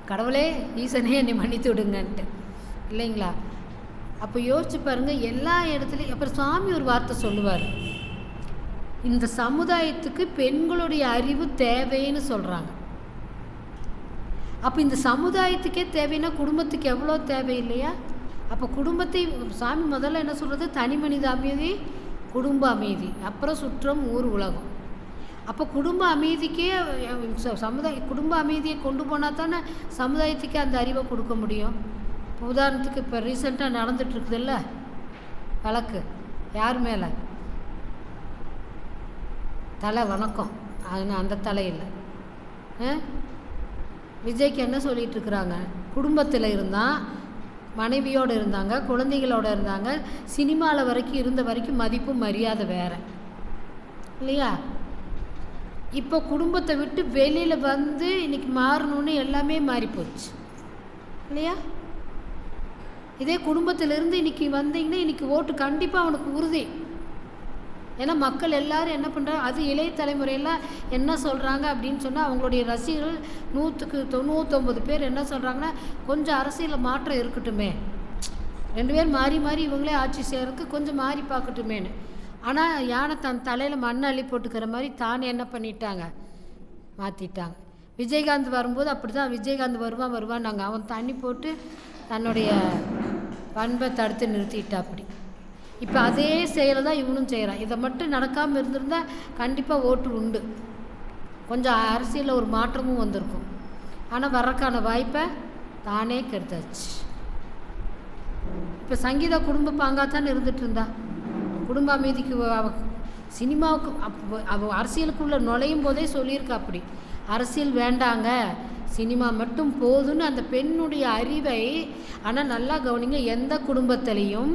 கடவுளே ஈசனே என்னை மன்னித்து விடுங்கன்ட்டு, இல்லைங்களா? அப்போ யோசிச்சு பாருங்கள், எல்லா இடத்துலையும். அப்புறம் சுவாமி ஒரு வார்த்தை சொல்லுவார், இந்த சமுதாயத்துக்கு பெண்களுடைய அறிவு தேவைன்னு சொல்கிறாங்க. அப்போ இந்த சமுதாயத்துக்கே தேவைன்னா குடும்பத்துக்கு எவ்வளோ தேவை இல்லையா? அப்போ குடும்பத்தை சாமி முதல்ல என்ன சொல்கிறது, தனி மனித அமைதி, குடும்ப அமைதி, அப்புறம் சுற்றம், ஊர், உலகம். அப்போ குடும்ப அமைதிக்கே குடும்ப அமைதியை கொண்டு போனால் தானே சமுதாயத்துக்கே அந்த அறிவை கொடுக்க முடியும். உதாரணத்துக்கு இப்போ ரீசெண்டாக நடந்துகிட்ருக்குதுல்ல வழக்கு, யார் மேலே? தலை வணக்கம், அந்த தலை இல்லை. விஜய்க்கு என்ன சொல்லிகிட்டு இருக்கிறாங்க, குடும்பத்தில் இருந்தால் மனைவியோடு இருந்தாங்க, குழந்தைகளோடு இருந்தாங்க, சினிமாவில் வரைக்கும் இருந்த வரைக்கும் மதிப்பு மரியாதை வேறு இல்லையா? இப்போ குடும்பத்தை விட்டு வெளியில் வந்து இன்றைக்கி மாறணுன்னு எல்லாமே மாறி போச்சு இல்லையா? இதே குடும்பத்திலேருந்து இன்றைக்கி வந்தீங்கன்னா இன்றைக்கி ஓட்டு கண்டிப்பாக அவனுக்கு உறுதி. ஏன்னா மக்கள் எல்லோரும் என்ன பண்ணுறாங்க, அது இளைய தலைமுறையெல்லாம் என்ன சொல்கிறாங்க அப்படின்னு சொன்னால், அவங்களுடைய ரசிகர்கள் 100க்கு 99 பேர் என்ன சொல்கிறாங்கன்னா, கொஞ்சம் அரசியலில் மாற்றம் இருக்கட்டுமே, 2 பேர் மாறி மாறி இவங்களே ஆட்சி செய்கிறதுக்கு கொஞ்சம் மாறி பார்க்கட்டுமேன்னு. ஆனால் யானை தன் தலையில் மண்ணை அள்ளி போட்டுக்கிற மாதிரி தானே என்ன பண்ணிட்டாங்க, மாற்றிட்டாங்க. விஜயகாந்த் வரும்போது அப்படி தான், விஜயகாந்த் வருவான்னாங்க, அவன் தண்ணி போட்டு தன்னுடைய பண்பை தடுத்து நிறுத்திட்டா. அப்படி இப்போ அதே செயலை தான் இவனும் செய்கிறான். இதை மட்டும் நடக்காமல் இருந்திருந்தால் கண்டிப்பாக ஓட்டு உண்டு, கொஞ்சம் அரசியலில் ஒரு மாற்றமும் வந்திருக்கும். ஆனால் வர்றக்கான வாய்ப்பை தானே கெடுத்தாச்சு. இப்போ சங்கீதா குடும்ப பாங்காத்தானே இருந்துகிட்டு இருந்தா. குடும்ப அமைதிக்கு சினிமாவுக்கு அவ அரசியலுக்குள்ளே நுழையும் போதே சொல்லியிருக்கா, அப்படி அரசியல் வேண்டாங்க, சினிமா மட்டும் போதுன்னு அந்த பெண்ணுடைய அறிவை. ஆனால் நல்லா கவனிங்க, எந்த குடும்பத்திலையும்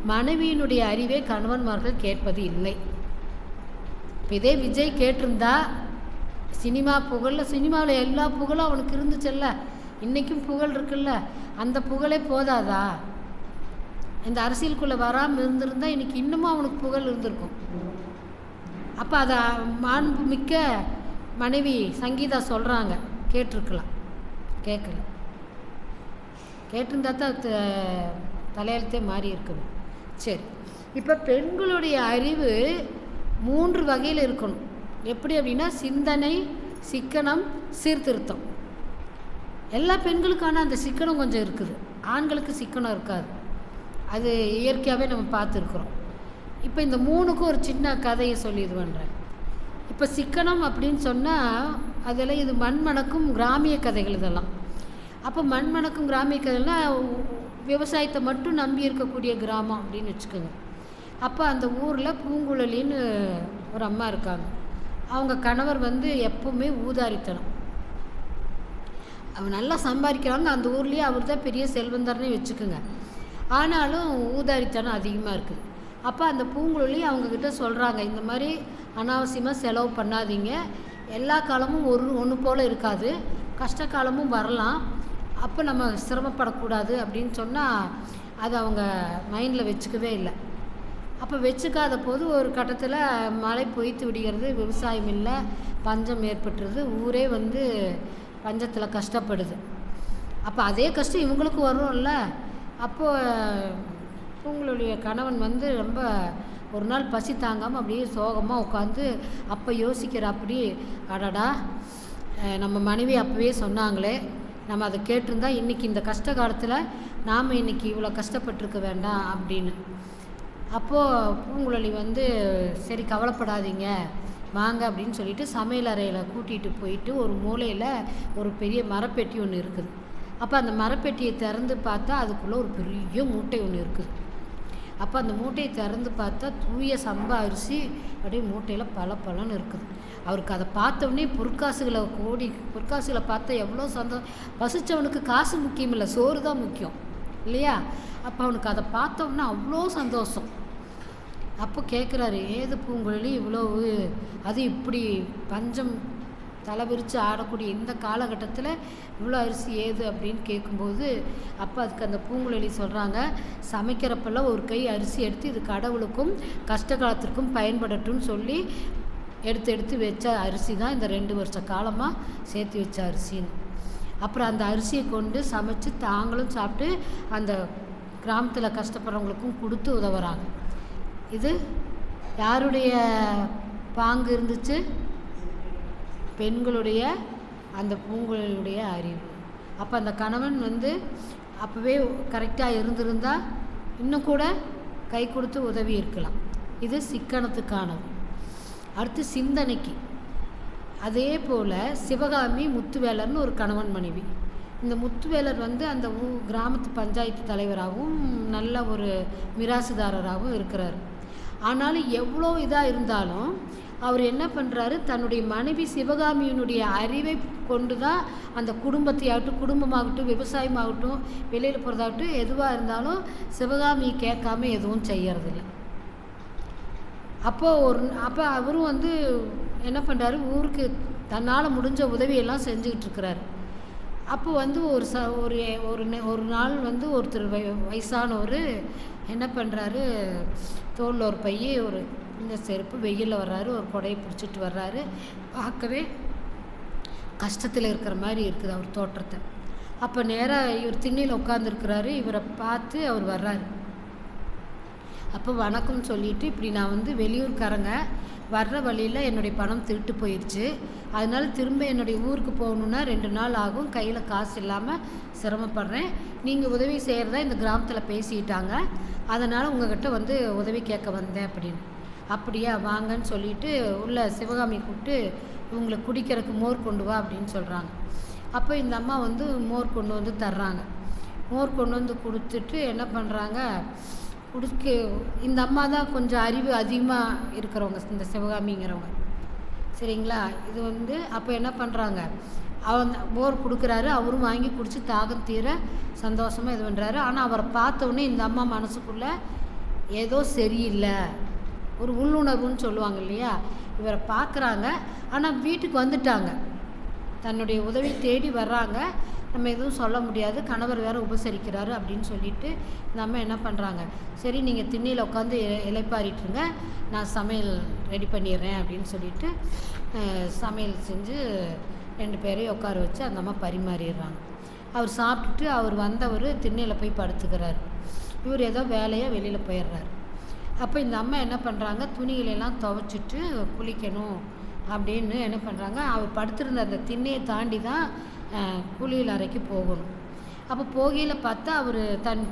மனைவியினுடைய அறிவை கணவன்மார்கள் கேட்பது இல்லை. இப்போ இதே விஜய் கேட்டிருந்தா சினிமா புகழில், சினிமாவில் எல்லா புகழும் அவனுக்கு இருந்துச்சல்ல, இன்றைக்கும் புகழ் இருக்குல்ல, அந்த புகழே போதாதா? இந்த அரசியலுக்குள்ளே வராமல் இருந்திருந்தால் இன்றைக்கி இன்னமும் அவனுக்கு புகழ் இருந்திருக்கும். அப்போ அதை மாண்பு மிக்க மனைவி சங்கீதா சொல்கிறாங்க, கேட்டிருக்கலாம், கேட்கல. கேட்டிருந்தா தான் தலையெழுத்தே மாறி இருக்குது. சரி, இப்போ பெண்களுடைய அறிவு 3 வகையில் இருக்கணும். எப்படி அப்படின்னா, சிந்தனை, சிக்கனம், சீர்திருத்தம். எல்லா பெண்களுக்கான அந்த சிக்கனம் கொஞ்சம் இருக்குது, ஆண்களுக்கு சிக்கனம் இருக்காது. அது இயற்கையாகவே நம்ம பார்த்துருக்குறோம். இப்போ இந்த 3க்கும் ஒரு சின்ன கதையை சொல்லி இது பண்ணுறேன். இப்போ சிக்கனம் அப்படின்னு சொன்னால் அதெல்லாம் இது மண்மணக்கும் கிராமிய கதைகள் இதெல்லாம். அப்போ மண்மணக்கும் கிராமிய கதைகள்னால் விவசாயத்தை மட்டும் நம்பி இருக்கக்கூடிய கிராமம் அப்படின்னு வச்சுக்கோங்க. அப்போ அந்த ஊரில் பூங்குழலின்னு ஒரு அம்மா இருக்காங்க. அவங்க கணவர் வந்து எப்பவுமே ஊதாரித்தனம், அவங்க நல்லா சம்பாதிக்கிறாங்க, அந்த ஊர்லேயே அவர் தான் பெரிய செல்வந்தர்னே வச்சுக்கோங்க. ஆனாலும் ஊதாரித்தனம் அதிகமாக இருக்குது. அப்போ அந்த பூங்குழலி அவங்கக்கிட்ட சொல்கிறாங்க, இந்த மாதிரி அனாவசியமாக செலவு பண்ணாதீங்க, எல்லா காலமும் ஒன்று போல் இருக்காது, கஷ்ட காலமும் வரலாம், அப்போ நம்ம சிரமப்படக்கூடாது அப்படின்னு சொன்னால் அதை அவங்க மைண்டில் வச்சுக்கவே இல்லை. அப்போ வச்சுக்காத போது ஒரு கட்டத்தில் மழை பொய்த்து விடுகிறது, விவசாயம் இல்லை, பஞ்சம் ஏற்பட்டுருது, ஊரே வந்து பஞ்சத்தில் கஷ்டப்படுது. அப்போ அதே கஷ்டம் இவங்களுக்கு வரும்ல. அப்போது பூங்குழலிய கணவன் வந்து ரொம்ப ஒரு நாள் பசி தாங்காமல் அப்படியே சோகமாக உட்காந்து அப்போ யோசிக்கிற, அப்படி அடடா நம்ம மனைவி அப்போவே சொன்னாங்களே, நம்ம அதை கேட்டிருந்தா இன்றைக்கி இந்த கஷ்ட காலத்தில் நாம் இன்றைக்கி இவ்வளோ கஷ்டப்பட்டிருக்க வேண்டாம் அப்படின்னு. அப்போது பூங்குழலி வந்து சரி கவலைப்படாதீங்க வாங்க அப்படின்னு சொல்லிட்டு சமையல் அறையில் கூட்டிகிட்டு போயிட்டு ஒரு மூலையில் ஒரு பெரிய மரப்பெட்டி ஒன்று இருக்குது. அப்போ அந்த மரப்பெட்டியை திறந்து பார்த்தா அதுக்குள்ளே ஒரு பெரிய மூட்டை ஒன்று இருக்குது. அப்போ அந்த மூட்டையை திறந்து பார்த்தா தூய சம்பா அரிசி அப்படியே மூட்டையில் பலன்னு இருக்குது. அவருக்கு அதை பார்த்தோன்னே பொற்காசுகளை பார்த்தா எவ்வளோ சந்தோஷம். பசிச்சவனுக்கு காசு முக்கியம் இல்லை, சோறு தான் முக்கியம் இல்லையா? அப்போ அவனுக்கு அதை பார்த்தோம்னா அவ்வளோ சந்தோஷம். அப்போ கேட்குறாரு, ஏது பூங்குழலி இவ்வளவு, அது இப்படி பஞ்சம் தலை விரித்து ஆடக்கூடிய இந்த காலகட்டத்தில் இவ்வளோ அரிசி ஏது அப்படின்னு கேட்கும்போது, அப்போ அதுக்கு அந்த பூங்குழலி சொல்கிறாங்க, சமைக்கிறப்பெல்லாம் ஒரு கை அரிசி எடுத்து இது கடவுளுக்கும் கஷ்ட காலத்திற்கும் பயன்படட்டும்னு சொல்லி எடுத்து வச்ச அரிசி தான் இந்த 2 வருஷ காலமாக சேர்த்து வச்ச அரிசின்னு. அப்புறம் அந்த அரிசியை கொண்டு சமைச்சு தாங்களும் சாப்பிட்டு அந்த கிராமத்தில் கஷ்டப்படுறவங்களுக்கும் கொடுத்து உதவுறாங்க. இது யாருடைய பாங்கு இருந்துச்சு? பெண்களுடைய, அந்த பூங்குழலியுடைய அறிவு. அப்போ அந்த கணவன் வந்து அப்போவே கரெக்டாக இருந்திருந்தால் இன்னும் கூட கை கொடுத்து உதவி இருக்கலாம். இது சிக்கனத்துக்கானது. அடுத்து சிந்தனைக்கு. அதே போல் சிவகாமி முத்துவேலர்னு ஒரு கணவன் மனைவி. இந்த முத்துவேலர் வந்து அந்த கிராமத்து பஞ்சாயத்து தலைவராகவும் நல்ல ஒரு மிராசுதாரராகவும் இருக்கிறார். ஆனாலும் எவ்வளோ இதாக இருந்தாலும் அவர் என்ன பண்ணுறாரு, தன்னுடைய மனைவி சிவகாமியினுடைய அறிவை கொண்டு தான் அந்த குடும்பத்தையாகட்டும், குடும்பமாகட்டும், விவசாயமாகட்டும், வெளியில் போகிறதாகட்டும், எதுவாக இருந்தாலும் சிவகாமியை கேட்காம எதுவும் செய்யறதில்லை. அப்போ அவரும் வந்து என்ன பண்ணுறாரு, ஊருக்கு தன்னால் முடிஞ்ச உதவியெல்லாம் செஞ்சுக்கிட்டு இருக்கிறாரு. அப்போ வந்து ஒரு நாள் வந்து ஒருத்தர் வயசானவர் என்ன பண்ணுறாரு, தோளில் ஒரு பைய, ஒரு இந்த செருப்பு, வெயிலில் வர்றாரு, ஒரு கொடையை பிடிச்சிட்டு வர்றாரு. பார்க்கவே கஷ்டத்தில் இருக்கிற மாதிரி இருக்குது அவர் தோற்றத்தை. அப்போ நேராக இவர் திண்ணையில் உட்காந்துருக்கிறாரு. இவரை பார்த்து அவர் வர்றாரு. அப்போ வணக்கம் சொல்லிவிட்டு, இப்படி நான் வந்து வெளியூர்காரங்க, வர்ற வழியில் என்னுடைய பணம் திருட்டு போயிடுச்சு, அதனால திரும்ப என்னுடைய ஊருக்கு போகணுன்னா 2 நாள் ஆகும், கையில் காசு இல்லாமல் சிரமப்படுறேன், நீங்கள் உதவி செய்கிறதா இந்த கிராமத்தில் பேசிட்டாங்க, அதனால் உங்கள்கிட்ட வந்து உதவி கேட்க வந்தேன் அப்படின்னு. அப்படியா, வாங்கன்னு சொல்லிட்டு உள்ள சிவகாமி கூப்பிட்டு இவங்களுக்கு குடிக்கிறதுக்கு மோர் கொண்டு வா அப்படின்னு சொல்கிறாங்க. அப்போ இந்த அம்மா வந்து மோர் கொண்டு வந்து தர்றாங்க. மோர் கொண்டு வந்து கொடுத்துட்டு என்ன பண்ணுறாங்க, இந்த அம்மா தான் கொஞ்சம் அறிவு அதிகமாக இருக்கிறவங்க, இந்த சிவகாமிங்கிறவங்க, சரிங்களா. இது வந்து அப்போ என்ன பண்ணுறாங்க, மோர் கொடுக்குறாரு, அவரும் வாங்கி குடித்து தாகம் தீர சந்தோஷமாக இது பண்ணுறாரு. ஆனால் அவரை பார்த்தோன்னே இந்த அம்மா மனசுக்குள்ளே ஏதோ சரியில்லை, ஒரு உள்ளுணர்வுன்னு சொல்லுவாங்க இல்லையா, இவரை பார்க்குறாங்க. ஆனால் வீட்டுக்கு வந்துட்டாங்க, தன்னுடைய உதவி தேடி வர்றாங்க, நம்ம எதுவும் சொல்ல முடியாது, கணவர் வேறு உபசரிக்கிறாரு அப்படின்னு சொல்லிட்டு நம்ம என்ன பண்ணுறாங்க, சரி நீங்கள் திண்ணையில் உட்காந்து இலைப்பாரிட்டுருங்க, நான் சமையல் ரெடி பண்ணிடுறேன் அப்படின்னு சொல்லிட்டு சமையல் செஞ்சு 2 பேரையும் உட்கார வச்சு அந்த அம்மா பரிமாறிடுறாங்க. அவர் சாப்பிட்டுட்டு அவர் வந்தவர் திண்ணையில் போய் படுத்துக்கிறார். இவர் ஏதோ வேலையாக வெளியில் போயிடுறாரு. அப்போ இந்த அம்மா என்ன பண்ணுறாங்க, துணிகளெல்லாம் துவைச்சிட்டு குளிக்கணும் அப்படின்னு என்ன பண்ணுறாங்க, அவர் படுத்திருந்த அந்த திண்ணையை தாண்டி தான் குளியல் அறைக்கு போகணும். அப்போ போகையில் பார்த்தா அவர்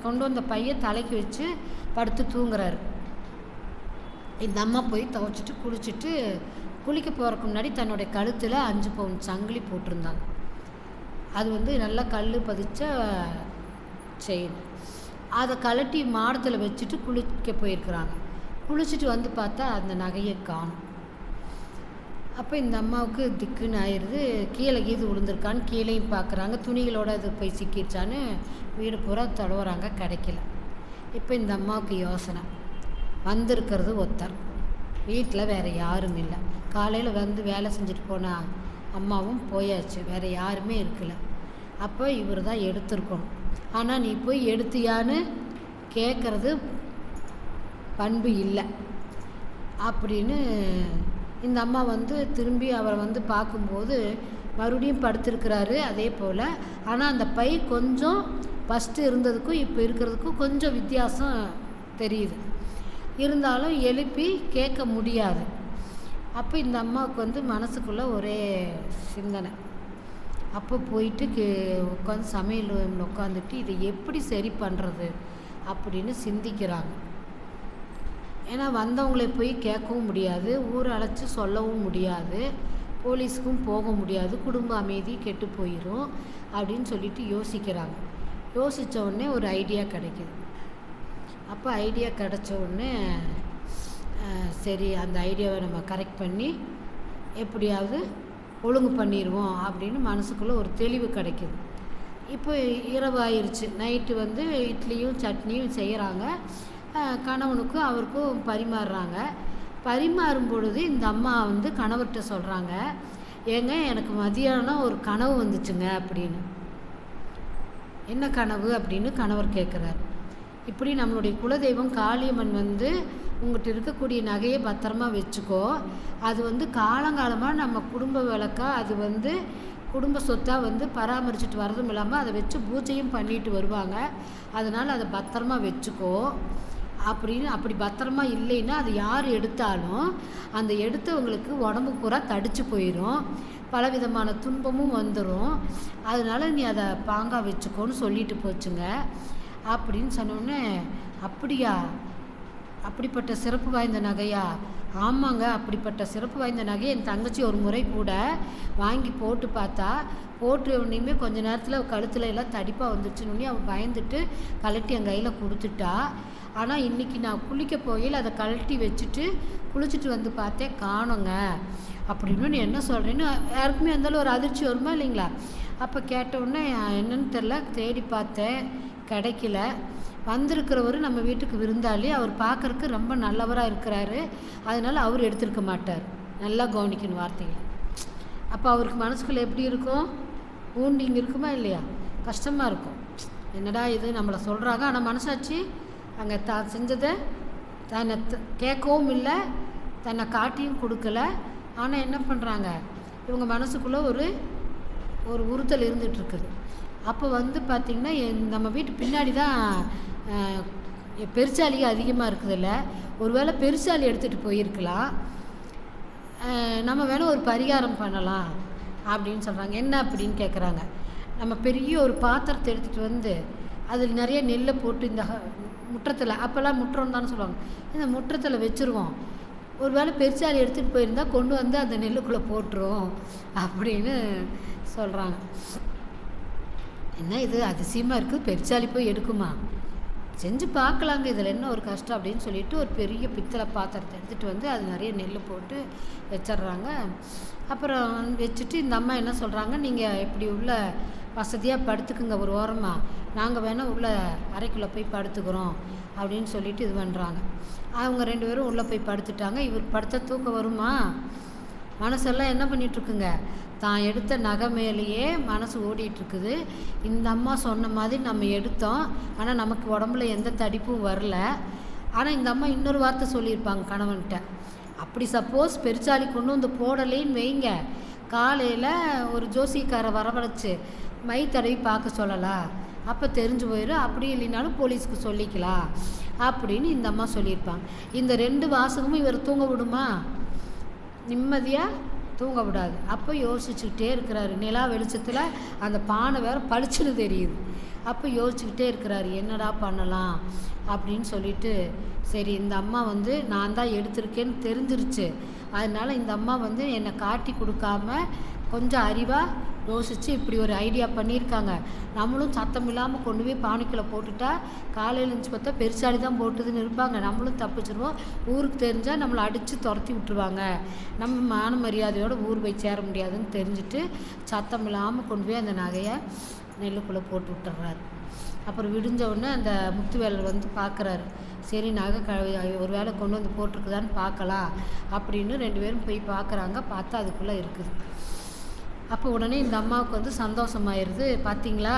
கொண்டு வந்த பையை தலைக்கு வச்சு படுத்து தூங்குறாரு. இந்த அம்மா போய் துவைச்சிட்டு குளிச்சுட்டு குளிக்க போகிறதுக்கு முன்னாடி தன்னுடைய கழுத்தில் 5 பவுன் சங்கிலி போட்டிருந்தாங்க. அது வந்து நல்லா கல் பதிச்ச செயின். அதை கழட்டி மாடத்தில் வச்சுட்டு குளிக்க போயிருக்கிறாங்க. குளிச்சுட்டு வந்து பார்த்தா அந்த நகையை காணும். அப்போ இந்த அம்மாவுக்கு திக்குன்னு ஆயிடுது, கீழே கீது விழுந்திருக்கான்னு கீழேயும் பார்க்குறாங்க, துணிகளோடு அது போய் சிக்கிடுச்சான்னு வீடு பூரா தடவுறாங்க, கிடைக்கல. இப்போ இந்த அம்மாவுக்கு யோசனை, வந்திருக்கிறது ஒருத்தர், வீட்டில் வேறு யாரும் இல்லை, காலையில் வந்து வேலை செஞ்சுட்டு போன அம்மாவும் போயாச்சு, வேறு யாருமே இருக்கலை, அப்போ இவர் தான் எடுத்திருக்கணும். ஆனால் நீ போய் எடுத்தியான்னு கேட்குறது பண்பு இல்லை அப்படின்னு இந்த அம்மா வந்து திரும்பி அவரை வந்து பார்க்கும்போது மறுபடியும் படுத்திருக்கிறாரு அதே போல். ஆனால் அந்த பை கொஞ்சம் ஃபஸ்ட்டு இருந்ததுக்கும் இப்போ இருக்கிறதுக்கும் கொஞ்சம் வித்தியாசம் தெரியுது. இருந்தாலும் எழுப்பி கேட்க முடியாது. அப்போ இந்த அம்மாவுக்கு வந்து மனசுக்குள்ளே ஒரே சிந்தனை. அப்போ போயிட்டு உட்காந்து சமையல் ரூமில் உட்காந்துட்டு இதை எப்படி சரி பண்ணுறது அப்படின்னு சிந்திக்கிறாங்க. ஏன்னா வந்தவங்களை போய் கேட்கவும் முடியாது, ஊரை அழைச்சி சொல்லவும் முடியாது, போலீஸுக்கும் போக முடியாது, குடும்ப அமைதி கெட்டு போயிடும் அப்படின்னு சொல்லிட்டு யோசிக்கிறாங்க. யோசித்த உடனே ஒரு ஐடியா கிடைக்குது. அப்போ ஐடியா கிடச்ச உடனே சரி அந்த ஐடியாவை நம்ம கரெக்ட் பண்ணி எப்படியாவது ஒழுங்கு பண்ணிடுவோம் அப்படின்னு மனசுக்குள்ளே ஒரு தெளிவு கிடைக்குது. இப்போ இரவு ஆயிடுச்சு, நைட்டு வந்து இட்லியும் சட்னியும் செய்கிறாங்க, கணவனுக்கும் அவருக்கும் பரிமாறுறாங்க. பரிமாறும் பொழுது இந்த அம்மா வந்து கணவர்கிட்ட சொல்கிறாங்க, ஏங்க எனக்கு மதியானம் ஒரு கனவு வந்துச்சுங்க அப்படின்னு. என்ன கனவு அப்படின்னு கணவர் கேட்குறாரு. இப்படி நம்மளுடைய குலதெய்வம் காளியம்மன் வந்து உங்கள்கிட்ட இருக்கக்கூடிய நகையை பத்திரமா வச்சுக்கோ, அது வந்து காலங்காலமாக நம்ம குடும்ப விளக்கா, அது வந்து குடும்ப சொத்தாக வந்து பராமரிச்சுட்டு வரதும் இல்லாமல் அதை வச்சு பூஜையும் பண்ணிட்டு வருவாங்க, அதனால் அதை பத்திரமா வச்சுக்கோ அப்படின்னு. அப்படி பத்திரமா இல்லைன்னா அது யார் எடுத்தாலும் அந்த எடுத்தவங்களுக்கு உடம்பு பூரா தடிச்சு போயிடும், பலவிதமான துன்பமும் வந்துடும், அதனால் நீ அதை பாங்காக வச்சுக்கோன்னு சொல்லிட்டு போச்சுங்க அப்படின்னு சொன்னோடனே, அப்படியா, அப்படிப்பட்ட சிறப்பு வாய்ந்த நகையா? ஆமாங்க, அப்படிப்பட்ட சிறப்பு வாய்ந்த நகையை என் தங்கச்சி ஒரு முறை கூட வாங்கி போட்டு பார்த்தா, போட்டு உடனேயுமே கொஞ்ச நேரத்தில் கழுத்தில் எல்லாம் தடிப்பாக வந்துடுச்சுன்னு அவள் பயந்துட்டு கழட்டி என் கையில் கொடுத்துட்டா. ஆனால் இன்றைக்கி நான் குளிக்க போகையில் அதை கழட்டி வச்சுட்டு குளிச்சுட்டு வந்து பார்த்தேன், காணோங்க அப்படின்னு. நீ என்ன சொல்கிறேன்னு யாருக்குமே இருந்தாலும் ஒரு அதிர்ச்சி வருமா இல்லைங்களா? அப்போ கேட்டவுடனே என்னன்னு தெரில, தேடி பார்த்தேன், கிடைக்கல. வந்திருக்கிறவர் நம்ம வீட்டுக்கு விருந்தாளி, அவர் பார்க்குறக்கு ரொம்ப நல்லவராக இருக்கிறாரு, அதனால் அவர் எடுத்திருக்க மாட்டார். நல்லா கவனிக்கணும் வார்த்தைகள். அப்போ அவருக்கு மனசுக்குள்ளே எப்படி இருக்கும்? ஊண்டிங் இருக்குமா இல்லையா? கஷ்டமாக இருக்கும். என்னடா இது நம்மளை சொல்கிறாங்க, ஆனால் மனசாட்சி அங்கே தான் செஞ்சதை தன்னை கேட்கவும் இல்லை, தன்னை காட்டியும் கொடுக்கல. ஆனால் என்ன பண்ணுறாங்க, இவங்க மனசுக்குள்ளே ஒரு உறுத்தல் இருந்துகிட்ருக்குது. அப்போ பார்த்திங்கன்னா நம்ம வீட்டு பின்னாடி தான் பெருச்சாளி அதிகமாக இருக்குதில்ல. ஒரு வேளை பெருச்சாளி எடுத்துகிட்டு போயிருக்கலாம். நம்ம வேணால் ஒரு பரிகாரம் பண்ணலாம் அப்படின்னு சொல்கிறாங்க. என்ன அப்படின்னு கேட்குறாங்க. நம்ம பெரிய ஒரு பாத்திரத்தை எடுத்துகிட்டு அதில் நிறைய நெல்லை போட்டு இந்த முற்றத்தில், அப்போல்லாம் முற்றம் தானே சொல்லுவாங்க, இந்த முற்றத்தில் வச்சுருவோம். ஒரு வேளை பெருச்சாளி எடுத்துகிட்டு போயிருந்தால் கொண்டு அந்த நெல்லுக்குள்ளே போட்டுரும் அப்படின்னு சொல்கிறாங்க. என்ன இது அதிசயமாக இருக்குது, பெருச்சாளி போய் எடுக்குமா? செஞ்சு பார்க்கலாங்க, இதில் என்ன ஒரு கஷ்டம் அப்படின்னு சொல்லிட்டு ஒரு பெரிய பித்தளை பாத்திரத்தை எடுத்துகிட்டு அது நிறைய நெல் போட்டு வச்சிட்றாங்க. அப்புறம் வச்சுட்டு இந்த அம்மா என்ன சொல்கிறாங்க, நீங்கள் இப்படி உள்ள வசதியாக படுத்துக்குங்க ஒரு ஓரமாக, நாங்கள் வேணால் உள்ள அறைக்குள்ளே போய் படுத்துக்கிறோம் அப்படின்னு சொல்லிட்டு இது பண்ணுறாங்க. அவங்க 2 பேரும் உள்ளே போய் படுத்துட்டாங்க. இவர் படுத்த தூக்கம் வருமா? மனசெல்லாம் என்ன பண்ணிகிட்ருக்குங்க, தான் எடுத்த நகை மேலேயே மனசு ஓடிட்டுருக்குது. இந்த அம்மா சொன்ன மாதிரி நம்ம எடுத்தோம், ஆனால் நமக்கு உடம்புல எந்த தடிப்பும் வரல. ஆனால் இந்த அம்மா இன்னொரு வார்த்தை சொல்லியிருப்பாங்க கணவன்கிட்ட, அப்படி சப்போஸ் பெருச்சாளி கொண்டு போடலேன்னு வைங்க, காலையில் ஒரு ஜோசிக்காரை வரவழைச்சு மை தடவி பார்க்க சொல்லலாம், அப்போ தெரிஞ்சு போயிடும், அப்படி இல்லைனாலும் போலீஸ்க்கு சொல்லிக்கலாம் அப்படின்னு இந்த அம்மா சொல்லியிருப்பாங்க. இந்த 2 வாசகமும் இவர் தூங்க விடுமா? நிம்மதியாக தூங்க விடாது. அப்போ யோசிச்சுக்கிட்டே இருக்கிறாரு. நிலா வெளிச்சத்தில் அந்த பானை வேறு பளிச்சுன்னு தெரியுது. அப்போ யோசிச்சுக்கிட்டே இருக்கிறாரு, என்னடா பண்ணலாம் அப்படின்னு சொல்லிட்டு. சரி, இந்த அம்மா நான் தான் எடுத்திருக்கேன்னு தெரிஞ்சிருச்சு, அதனால் இந்த அம்மா என்னை காட்டி கொடுக்காம கொஞ்சம் அறிவாக யோசித்து இப்படி ஒரு ஐடியா பண்ணியிருக்காங்க. நம்மளும் சத்தம் இல்லாமல் கொண்டு போய் பானைக்குள்ளே போட்டுட்டா காலையில் இருந்துச்சு பார்த்தா பெருச்சாளி தான் போட்டுதுன்னு இருப்பாங்க, நம்மளும் தப்பிச்சிருவோம். ஊருக்கு தெரிஞ்சால் நம்மளை அடித்து துரத்தி விட்டுருவாங்க, நம்ம மான மரியாதையோடு ஊர் போய் சேர முடியாதுன்னு தெரிஞ்சுட்டு சத்தம் இல்லாமல் கொண்டு போய் அந்த நகையை நெல்லுக்குள்ளே போட்டு விட்டுறாரு. அப்புறம் விடிஞ்சவுடனே அந்த முத்துவேலர் பார்க்குறாரு. சரி, நகை ஒரு வேளை கொண்டு போட்டிருக்குதான்னு பார்க்கலாம் அப்படின்னு 2 பேரும் போய் பார்க்குறாங்க. பார்த்தா அதுக்குள்ளே இருக்குது. அப்போ உடனே இந்த அம்மாவுக்கு சந்தோஷமாயிருது. பார்த்திங்களா,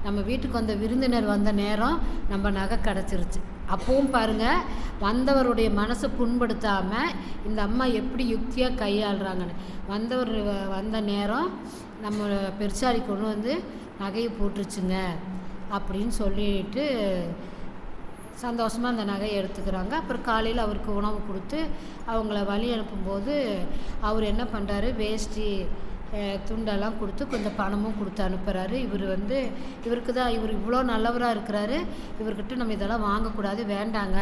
நம்ம வீட்டுக்கு வந்த விருந்தினர் வந்த நேரம் நம்ம நகை கிடச்சிருச்சு. அப்பவும் பாருங்கள், வந்தவருடைய மனசை புண்படுத்தாமல் இந்த அம்மா எப்படி யுக்தியாக கையாளுறாங்கன்னு. வந்தவர் வந்த நேரம் நம்ம பெருச்சாளி கொண்டு நகையை போட்டுருச்சுங்க அப்படின்னு சொல்லிட்டு சந்தோஷமாக அந்த நகையை எடுத்துக்கிறாங்க. அப்புறம் காலையில் அவருக்கு உணவு கொடுத்து அவங்கள வழி அனுப்பும்போது அவர் என்ன பண்ணுறாரு, வேஷ்டி துண்டெல்லாம் கொடுத்து கொஞ்சம் பணமும் கொடுத்து அனுப்புகிறாரு. இவருக்கு தான், இவர் இவ்வளோ நல்லவராக இருக்கிறாரு, இவர்கிட்ட நம்ம இதெல்லாம் வாங்கக்கூடாது, வேண்டாங்க,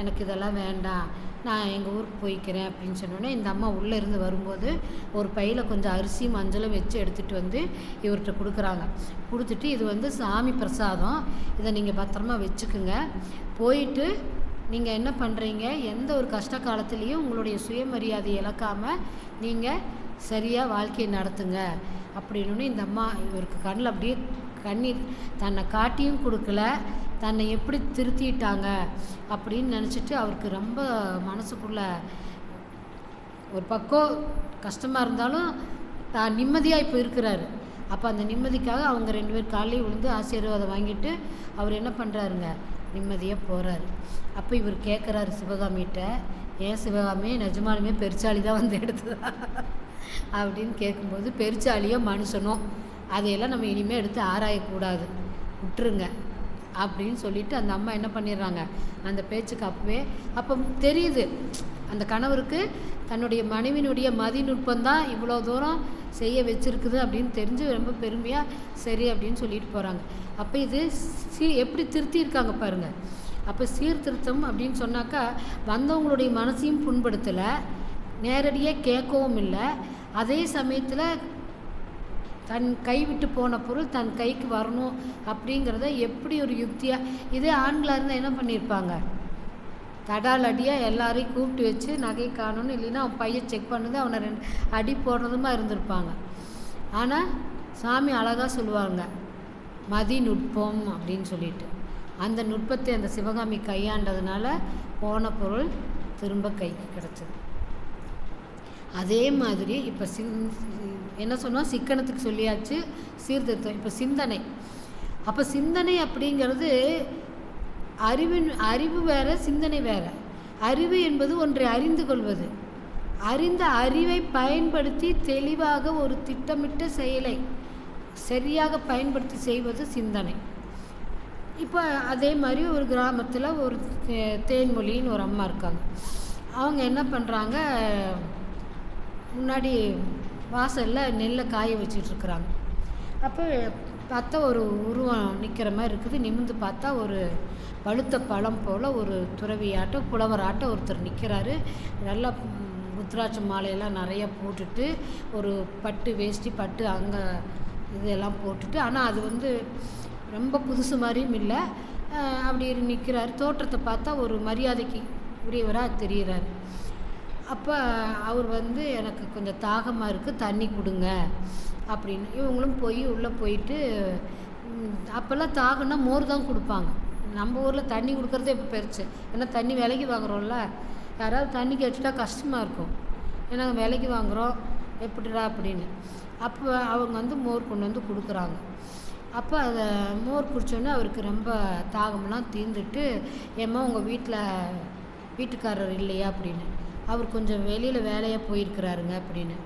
எனக்கு இதெல்லாம் வேண்டாம், நான் எங்கள் ஊருக்கு போய்க்கிறேன் அப்படின்னு சொன்னோன்னே இந்த அம்மா உள்ளே இருந்து வரும்போது ஒரு பையில் கொஞ்சம் அரிசி மஞ்சளும் வச்சு எடுத்துகிட்டு இவர்கிட்ட கொடுக்குறாங்க. கொடுத்துட்டு இது சாமி பிரசாதம், இதை நீங்கள் பத்திரமா வச்சுக்குங்க, போயிட்டு நீங்கள் என்ன பண்ணுறீங்க, எந்த ஒரு கஷ்ட காலத்துலேயும் உங்களுடைய சுயமரியாதை இழக்காமல் நீங்கள் சரியாக வாழ்க்கையை நடத்துங்க அப்படின்னு இந்த அம்மா இவருக்கு கண்ணில் அப்படியே கண்ணீர், தன்னை காட்டியும் கொடுக்கல, தன்னை எப்படி திருத்திட்டாங்க அப்படின்னு நினச்சிட்டு அவருக்கு ரொம்ப மனசுக்குள்ள ஒரு பக்கம் கஷ்டமாக இருந்தாலும் தான் நிம்மதியாக இப்போ இருக்கிறாரு. அப்போ அந்த நிம்மதிக்காக அவங்க 2 பேர் காலையில் விழுந்து ஆசீர்வாதம் வாங்கிட்டு அவர் என்ன பண்ணுறாருங்க, நிம்மதியாக போகிறாரு. அப்போ இவர் கேட்குறாரு சிவகாமிகிட்ட, ஏன் சிவகாமி, நிஜமாலுமே பெருச்சாளி தான் எடுத்ததா அப்படின்னு கேட்கும்போது, பெருச்சாலியோ மனுஷனோ அதையெல்லாம் நம்ம இனிமேல் எடுத்து ஆராயக்கூடாது, விட்டுருங்க அப்படின்னு சொல்லிட்டு அந்த அம்மா என்ன பண்ணிடுறாங்க, அந்த பேச்சுக்கு அப்போ தெரியுது அந்த கணவருக்கு தன்னுடைய மனைவியினுடைய மதிநுட்பந்தான் இவ்வளோ தூரம் செய்ய வச்சுருக்குது அப்படின்னு தெரிஞ்சு ரொம்ப பெருமையாக சரி அப்படின்னு சொல்லிட்டு போகிறாங்க. அப்போ இது எப்படி திருத்தியிருக்காங்க பாருங்கள். அப்போ சீர்திருத்தம் அப்படின்னு சொன்னாக்கா வந்தவங்களுடைய மனசையும் புண்படுத்தலை, நேரடியாக கேட்கவும் இல்லை, அதே சமயத்தில் தன் கைவிட்டு போன பொருள் தன் கைக்கு வரணும் அப்படிங்கிறத எப்படி ஒரு யுக்தியாக, இதே ஆண்களாக இருந்தால் என்ன பண்ணியிருப்பாங்க, தடாலடியாக எல்லாரையும் கூப்பிட்டு வச்சு நகை காணணும், இல்லைன்னா அவன் பையன் செக் பண்ணது அவனை 2 அடி போடுறதுமா இருந்திருப்பாங்க. ஆனால் சாமி அழகாக சொல்லுவாங்க மதிநுட்பம் அப்படின்னு சொல்லிட்டு, அந்த நுட்பத்தை அந்த சிவகாமி கையாண்டதுனால போன பொருள் திரும்ப கைக்கு கிடச்சிது. அதே மாதிரி இப்போ என்ன சொன்னால் சிக்கனத்துக்கு சொல்லியாச்சு, சீர்திருத்தம். இப்போ சிந்தனை. அப்போ சிந்தனை அப்படிங்கிறது அறிவு வேறு, சிந்தனை வேறு. அறிவு என்பது ஒன்றை அறிந்து கொள்வது. அறிந்த அறிவை பயன்படுத்தி தெளிவாக ஒரு திட்டமிட்ட செயலை சரியாக பயன்படுத்தி செய்வது சிந்தனை. இப்போ அதே மாதிரி ஒரு கிராமத்தில் ஒரு தேன்மொழின்னு ஒரு அம்மா இருக்காங்க. அவங்க என்ன பண்ணுறாங்க, முன்னாடி வாசலில் நெல்லை காய வச்சிட்ருக்குறாங்க. அப்போ பார்த்தா ஒரு உருவம் நிற்கிற மாதிரி இருக்குது. நிமிர்ந்து பார்த்தா ஒரு பழுத்த பழம் போல் ஒரு துறவியாட்டம் புலவராட்டம் ஒருத்தர் நிற்கிறாரு. நல்லா ருத்ராட்ச மாலையெல்லாம் நிறைய போட்டுட்டு, ஒரு பட்டு வேஷ்டி பட்டு அங்கே இதெல்லாம் போட்டுட்டு, ஆனால் அது வந்து ரொம்ப புதுசு மாதிரியும் இல்லை. அப்படி நிற்கிறாரு. தோற்றத்தை பார்த்தா ஒரு மரியாதைக்கு உரியவராக தெரிகிறார். அப்போ அவர் வந்து எனக்கு கொஞ்சம் தாகமாக இருக்குது, தண்ணி கொடுங்க அப்படின்னு. இவங்களும் போய் உள்ளே போயிட்டு, அப்போல்லாம் தாகம்னா மோர் தான் கொடுப்பாங்க. நம்ம ஊரில் தண்ணி கொடுக்குறதே இப்போ பெருசு. ஏன்னா தண்ணி விலைக்கு வாங்குகிறோம்ல. யாராவது தண்ணி கேட்டுட்டா கஷ்டமாக இருக்கும். ஏன்னா விலைக்கு வாங்குகிறோம் எப்படிடா அப்படின்னு. அப்போ அவங்க வந்து மோர் கொண்டு வந்து கொடுக்குறாங்க. அப்போ அதை மோர் குடித்தோன்னே அவருக்கு ரொம்ப தாகமெல்லாம் தீர்ந்துட்டு, ஏம்மா உங்கள் வீட்டுக்காரர் இல்லையா அப்படின்னு. அவர் கொஞ்சம் வெளியில் வேலையாக போயிருக்கிறாருங்க அப்படின்னு.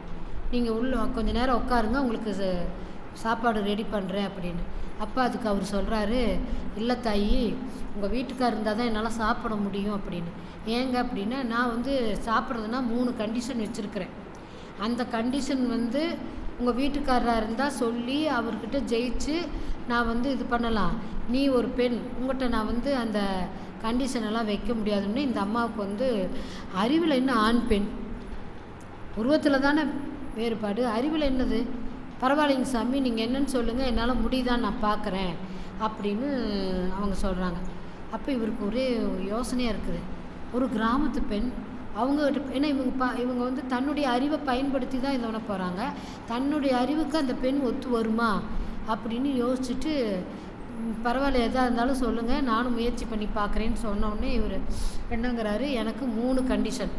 நீங்கள் உள்ள கொஞ்சம் நேரம் உட்காருங்க, உங்களுக்கு சாப்பாடு ரெடி பண்ணுறேன் அப்படின்னு. அப்போ அதுக்கு அவர் சொல்கிறாரு, இல்லை தாயி, உங்கள் வீட்டுக்காரர் இருந்தால் தான் என்னால் சாப்பிட முடியும் அப்படின்னு. ஏங்க அப்படின்னா, நான் வந்து சாப்பிட்றதுனா 3 கண்டிஷன் வச்சுருக்கிறேன். அந்த கண்டிஷன் வந்து உங்கள் வீட்டுக்காரராக இருந்தால் சொல்லி அவர்கிட்ட ஜெயிச்சு நான் வந்து இது பண்ணலாம். நீ ஒரு பெண், உங்கள்கிட்ட நான் வந்து அந்த கண்டிஷனெல்லாம் வைக்க முடியாதுன்னு. இந்த அம்மாவுக்கு வந்து அறிவில் என்ன ஆண் பெண், உருவத்தில் தானே வேறுபாடு, அறிவில் என்னது, பரவாயில்லைங்க சாமி, நீங்கள் என்னன்னு சொல்லுங்கள், என்னால் முடியுதான்னு நான் பார்க்குறேன் அப்படின்னு அவங்க சொல்கிறாங்க. அப்போ இவருக்கு ஒரே யோசனையாக இருக்குது. ஒரு கிராமத்து பெண், அவங்க ஏன்னா இவங்க வந்து தன்னுடைய அறிவை பயன்படுத்தி தான் இதை பண்ண போகிறாங்க. தன்னுடைய அறிவுக்கு அந்த பெண் ஒத்து வருமா அப்படின்னு யோசிச்சுட்டு, பரவாயில்ல எதாக இருந்தாலும் சொல்லுங்கள், நானும் முயற்சி பண்ணி பார்க்குறேன்னு சொன்னோடனே இவர் என்னங்கிறாரு, எனக்கு 3 கண்டிஷன்.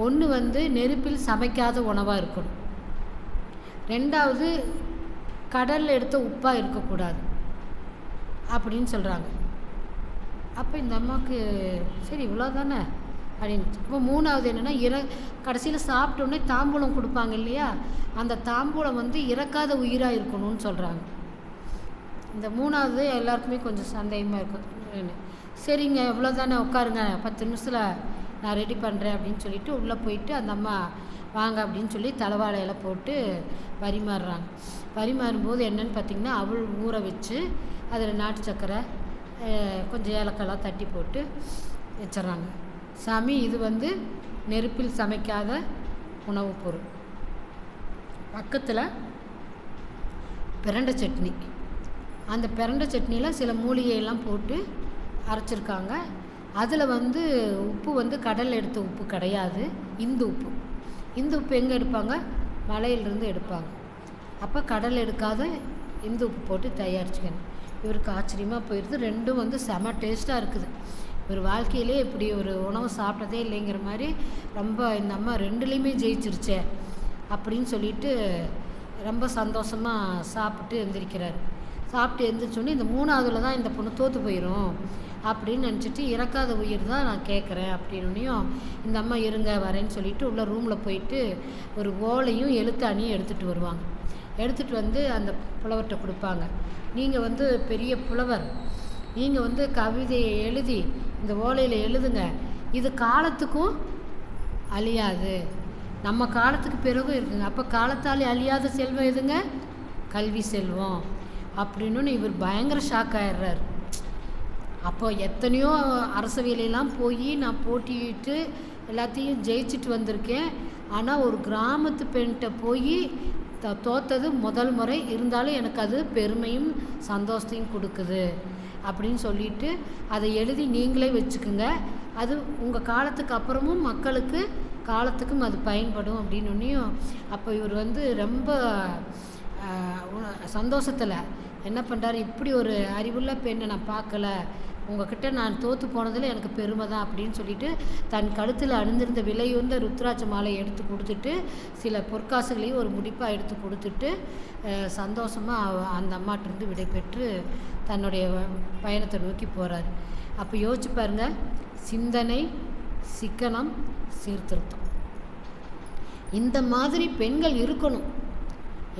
ஒன்று வந்து நெருப்பில் சமைக்காத உணவாக இருக்கணும். 2வது கடலில் எடுத்த உப்பாக இருக்கக்கூடாது அப்படின்னு சொல்கிறாங்க. அப்போ இந்த அம்மாவுக்கு சரி இவ்வளோ தானே அப்படின்னு. இப்போ 3வது என்னென்னா, கடைசியில் சாப்பிட்டோன்னே தாம்பூலம் கொடுப்பாங்க இல்லையா, அந்த தாம்பூலம் வந்து இறக்காத உயிராக இருக்கணும்னு சொல்கிறாங்க. இந்த 3வது எல்லாருக்குமே கொஞ்சம் சந்தேகமாக இருக்கும். சரிங்க இவ்வளோ தானே, உட்காருங்க, 10 நிமிஷத்தில் நான் ரெடி பண்ணுறேன் அப்படின்னு சொல்லிட்டு உள்ளே போயிட்டு அந்த அம்மா வாங்க அப்படின்னு சொல்லி தலைவாழையில போட்டு பரிமாறுறாங்க. பரிமாறும்போது என்னென்னு பார்த்திங்கன்னா, அவள் ஊற வச்சு அதில் நாட்டு சக்கரை கொஞ்சம் ஏலக்காய்லாம் தட்டி போட்டு வச்சிட்றாங்க. சாமி, இது வந்து நெருப்பில் சமைக்காத உணவுப் பொருள். பக்கத்தில் பிரண்டை சட்னி. அந்த பிரண்டை சட்னியில் சில மூலிகையெல்லாம் போட்டு அரைச்சிருக்காங்க. அதில் வந்து உப்பு வந்து கடலில் எடுத்த உப்பு கிடையாது, இந்து உப்பு. இந்து உப்பு எங்கே எடுப்பாங்க, மலையிலிருந்து எடுப்பாங்க. அப்போ கடல் எடுக்காத இந்து உப்பு போட்டு தயாரிச்சுக்கணும். இவருக்கு ஆச்சரியமாக போயிடுது. 2ம் வந்து செம டேஸ்ட்டாக இருக்குது. இவர் வாழ்க்கையிலே இப்படி ஒரு உணவு சாப்பிட்டதே இல்லைங்கிற மாதிரி ரொம்ப இந்த அம்மா 2லேயுமே ஜெயிச்சிருச்சே அப்படின்னு சொல்லிட்டு ரொம்ப சந்தோஷமாக சாப்பிட்டு எழுந்திரிக்கிறார். சாப்பிட்டு எழுந்திரிச்சோன்னே இந்த 3வதுல தான் இந்த பொண்ணு தோற்று போயிடும் அப்படின்னு நினச்சிட்டு, இறக்காத உயிர் தான் நான் கேட்குறேன் அப்படின்னும் இந்த அம்மா இருங்க வரேன்னு சொல்லிட்டு உள்ள ரூமில் போயிட்டு ஒரு ஓலையும் எழுத்தாணியும் எடுத்துகிட்டு வருவாங்க. எடுத்துகிட்டு வந்து அந்த புலவர்கிட்ட கொடுப்பாங்க. நீங்கள் வந்து பெரிய புலவர், நீங்கள் வந்து கவிதையை எழுதி இந்த ஓலையில் எழுதுங்க, இது காலத்துக்கும் அழியாது, நம்ம காலத்துக்கு பிறகும் இருக்குங்க. அப்போ காலத்தால் அழியாத செல்வம் எதுங்க, கல்வி செல்வம் அப்படின்னு இவர் பயங்கர ஷாக் ஆயிடுறார். அப்போ எத்தனையோ அரசவையிலெல்லாம் போய் நான் போட்டிட்டு எல்லாத்தையும் ஜெயிச்சுட்டு வந்திருக்கேன். ஆனால் ஒரு கிராமத்து பெண்கிட்ட போய் தோத்தது முதல் முறை. இருந்தாலும் எனக்கு அது பெருமையும் சந்தோஷத்தையும் கொடுக்குது அப்படின்னு சொல்லிட்டு அதை எழுதி நீங்களே வச்சுக்குங்க, அது உங்கள் காலத்துக்கு அப்புறமும் மக்களுக்கு காலத்துக்கும் அது பயன்படும் அப்படின்னோன்னையும். அப்போ இவர் வந்து ரொம்ப சந்தோஷத்தில் என்ன பண்ணுறாரு, இப்படி ஒரு அறிவுள்ள பெண்ணை நான் பார்க்கல உங்ககிட்ட நான் தோற்று போனதில் எனக்கு பெருமை தான் அப்படின்னு சொல்லிட்டு தன் கழுத்தில் அணிந்திருந்த விலையுந்த ருத்ராட்ச மாலை எடுத்து கொடுத்துட்டு சில பொற்காசுகளையும் ஒரு முடிப்பாக எடுத்து கொடுத்துட்டு சந்தோஷமாக அந்த அம்மாட்டிருந்து விடை பெற்று தன்னுடைய பயணத்தை நோக்கி போகிறார். அப்போ யோசிச்சு பாருங்க, சிந்தனை, சிக்கனம், சீர்திருத்தம், இந்த மாதிரி பெண்கள் இருக்கணும்.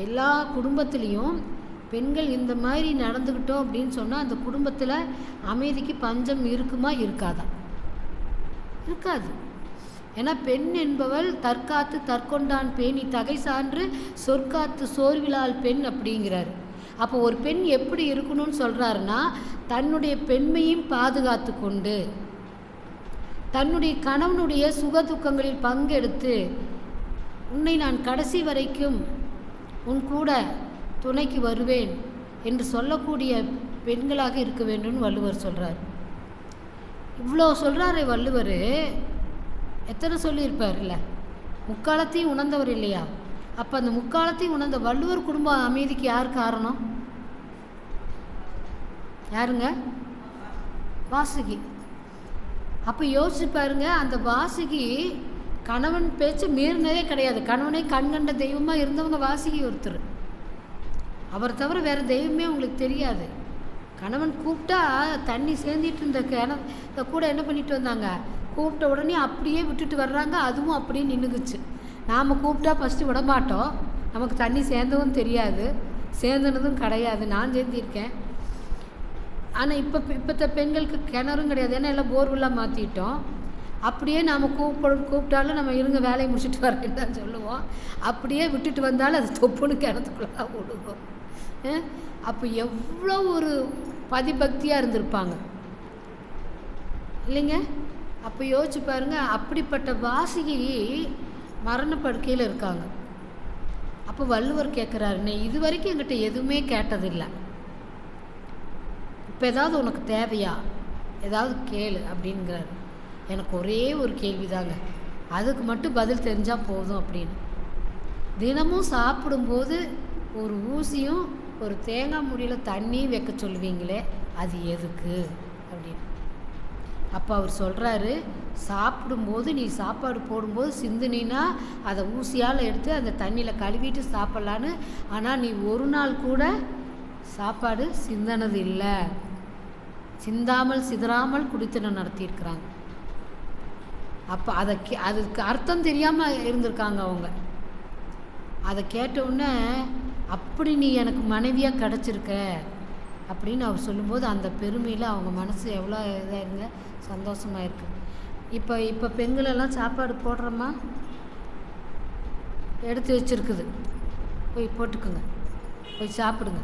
எல்லா குடும்பத்துலேயும் பெண்கள் இந்த மாதிரி நடந்துக்கிட்டோம் அப்படின்னு சொன்னால் அந்த குடும்பத்தில் அமைதிக்கு பஞ்சம் இருக்குமா இருக்காதா? இருக்காது. ஏன்னா பெண் என்பவள் தற்காத்து தற்கொண்டான் பேணி தகை சான்று சொற்காத்து சோர்விலால் பெண் அப்படிங்கிறார். அப்போ ஒரு பெண் எப்படி இருக்கணும்னு சொல்கிறாருன்னா, தன்னுடைய பெண்மையும் பாதுகாத்து கொண்டு தன்னுடைய கணவனுடைய சுக துக்கங்களில் பங்கெடுத்து உன்னை நான் கடைசி வரைக்கும் உன் கூட துணைக்கு வருவேன் என்று சொல்லக்கூடிய பெண்களாக இருக்க வேண்டும்னு வள்ளுவர் சொல்கிறார். இவ்வளோ சொல்கிறாரு வள்ளுவர், எத்தனை சொல்லியிருப்பார்ல, முக்காலத்தையும் உணர்ந்தவர் இல்லையா? அப்போ அந்த முக்காலத்தையும் உணர்ந்த வள்ளுவர் குடும்ப அமைதிக்கு யார் காரணம்? யாருங்க? வாசுகி. அப்போ யோசிச்சு பாருங்க, அந்த வாசுகி கணவன் பேச்சு மீறினதே கிடையாது. கணவனை கண்கண்ட தெய்வமாக இருந்தவங்க வாசுகி ஒருத்தர். அவரை தவிர வேறு தெய்வமே உங்களுக்கு தெரியாது. கணவன் கூப்பிட்டா தண்ணி சேர்ந்துட்டு இருந்த கிணத்த கூட என்ன பண்ணிட்டு வந்தாங்க, கூப்பிட்ட உடனே அப்படியே விட்டுட்டு வர்றாங்க. அதுவும் அப்படியே நின்றுக்குச்சு. நாம் கூப்பிட்டா ஃபஸ்ட்டு விட மாட்டோம், நமக்கு தண்ணி சேர்ந்தவும் தெரியாது, சேர்ந்துனதும் கிடையாது. நான் சேர்ந்திருக்கேன். ஆனால் இப்போத்த பெண்களுக்கு கிணறும் கிடையாது, ஏன்னா எல்லாம் போர்வெல்லாம் மாற்றிட்டோம். அப்படியே நாம் கூப்பிட்டாலும் நம்ம இருங்க வேலையை முடிச்சுட்டு வரேன்னு தான் சொல்லுவோம். அப்படியே விட்டுட்டு வந்தாலும் அது தொப்புன்னு கிணத்துக்குள்ளே தான் விடுவோம். அப்போ எவ்வளோ ஒரு பதிபக்தியாக இருந்திருப்பாங்க இல்லைங்க? அப்போ யோசிச்சு பாருங்க, அப்படிப்பட்ட வாசுகி மரணப்படுக்கையில் இருக்காங்க. அப்போ வள்ளுவர் கேட்குறாரு, நீ இது வரைக்கும் என்கிட்ட எதுவுமே கேட்டதில்லை, இப்போ ஏதாவது உனக்கு தேவையா, ஏதாவது கேளு அப்படிங்கிறாரு. எனக்கு ஒரே ஒரு கேள்வி தாங்க, அதுக்கு மட்டும் பதில் தெரிஞ்சால் போதும் அப்படின்னு. தினமும் சாப்பிடும்போது ஒரு ஊசியும் ஒரு தேங்காய் முடியில் தண்ணியும் வைக்க சொல்லுவீங்களே, அது எதுக்கு அப்படின்னு. அப்போ அவர் சொல்கிறாரு, சாப்பிடும்போது நீ சாப்பாடு போடும்போது சிந்துனா அதை ஊசியால் எடுத்து அந்த தண்ணியில் கழுவிட்டு சாப்பிட்லான்னு. ஆனால் நீ ஒரு நாள் கூட சாப்பாடு சிந்தனது இல்லை, சிந்தாமல் சிதறாமல் குடித்தனம் நடத்தியிருக்கிறாங்க. அப்போ அதுக்கு அர்த்தம் தெரியாமல் இருந்திருக்காங்க அவங்க. அதை கேட்டவுடனே, அப்படி நீ எனக்கு மனைவியாக கிடச்சிருக்க அப்படின்னு அவர் சொல்லும்போது அந்த பெருமையில் அவங்க மனசு எவ்வளோ இதாக இருங்க, சந்தோஷமாக இருக்குது. இப்போ பெண்களெல்லாம் சாப்பாடு போடுறோமா, எடுத்து வச்சுருக்குது, போய் போட்டுக்குங்க, போய் சாப்பிடுங்க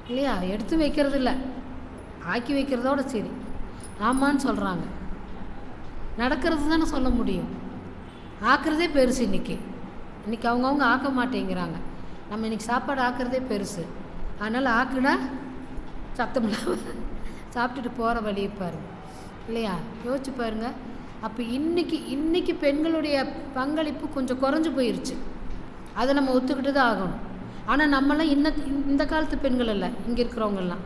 இல்லையா? எடுத்து வைக்கிறது இல்லை, ஆக்கி வைக்கிறதோட சரி, ஆமான்னு சொல்கிறாங்க. நடக்கிறது தானே சொல்ல முடியும், ஆக்கிறதே பெருசு. இன்றைக்கி அவங்கவுங்க ஆக்க மாட்டேங்கிறாங்க. நம்ம இன்றைக்கி சாப்பாடு ஆக்கிறதே பெருசு. அதனால் ஆக்குனா சத்தமில்லாமல் சாப்பிட்டுட்டு போகிற வழியை பாருங்கள் இல்லையா? யோசிச்சு பாருங்கள். அப்போ இன்றைக்கி பெண்களுடைய பங்களிப்பு கொஞ்சம் குறைஞ்சி போயிடுச்சு, அதை நம்ம ஒத்துக்கிட்டு தான் ஆகணும். ஆனால் நம்மளாம் இந்த காலத்து பெண்கள் இல்லை, இங்கே இருக்கிறவங்கெல்லாம்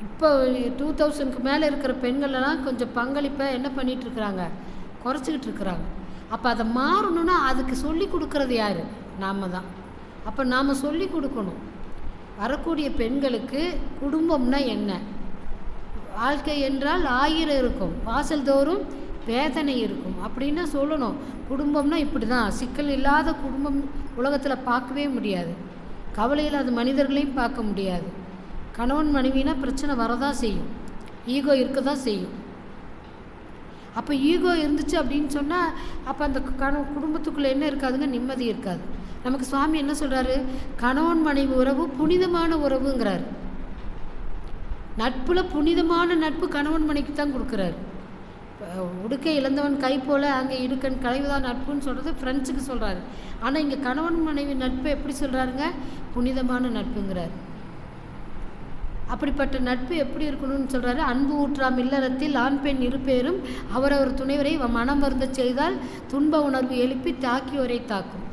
இப்போ 2000க்கு மேலே இருக்கிற பெண்களெல்லாம் கொஞ்சம் பங்களிப்பை என்ன பண்ணிகிட்ருக்குறாங்க, குறைச்சிக்கிட்டு இருக்கிறாங்க. அப்போ அதை மாறணுன்னா அதுக்கு சொல்லி கொடுக்குறது யார்? நாம் தான். அப்போ நாம் சொல்லி கொடுக்கணும் வரக்கூடிய பெண்களுக்கு. குடும்பம்னா என்ன, வாழ்க்கை என்றால் 1000 இருக்கும், வாசல் தோறும் வேதனை இருக்கும் அப்படின்னு சொல்லணும். குடும்பம்னா இப்படி தான், சிக்கல் இல்லாத குடும்பம் உலகத்தில் பார்க்கவே முடியாது. கவலை இல்லாத மனிதர்களையும் பார்க்க முடியாது. கணவன் மனைவினா பிரச்சனை வரதான் செய்யும், ஈகோ இருக்க தான் செய்யும். அப்போ ஈகோ இருந்துச்சு அப்படின்னு சொன்னால் அப்போ அந்த குடும்பத்துக்குள்ளே என்ன இருக்காதுங்க, நிம்மதி இருக்காது. நமக்கு சுவாமி என்ன சொல்கிறாரு, கணவன் மனைவி உறவு புனிதமான உறவுங்கிறாரு. நட்பில் புனிதமான நட்பு கணவன் மனைவிக்கு தான் கொடுக்குறாரு. உடுக்கை இழந்தவன் கை போல் அங்கே இடுக்கன் களைவுதான் நட்புன்னு சொல்கிறது ஃப்ரெண்ட்ஸுக்கு சொல்கிறாரு. ஆனால் இங்கே கணவன் மனைவி நட்பு எப்படி சொல்கிறாருங்க, புனிதமான நட்புங்கிறார். அப்படிப்பட்ட நட்பு எப்படி இருக்கணும்னு சொல்கிறாரு. அன்பு ஊற்றாம் இல்லறத்தில் ஆண் பெண் இருப்பேரும் அவரவர் துணைவரை மனம் வருந்த செய்தால் துன்ப உணர்வு எழுப்பி தாக்கியோரை தாக்கும்,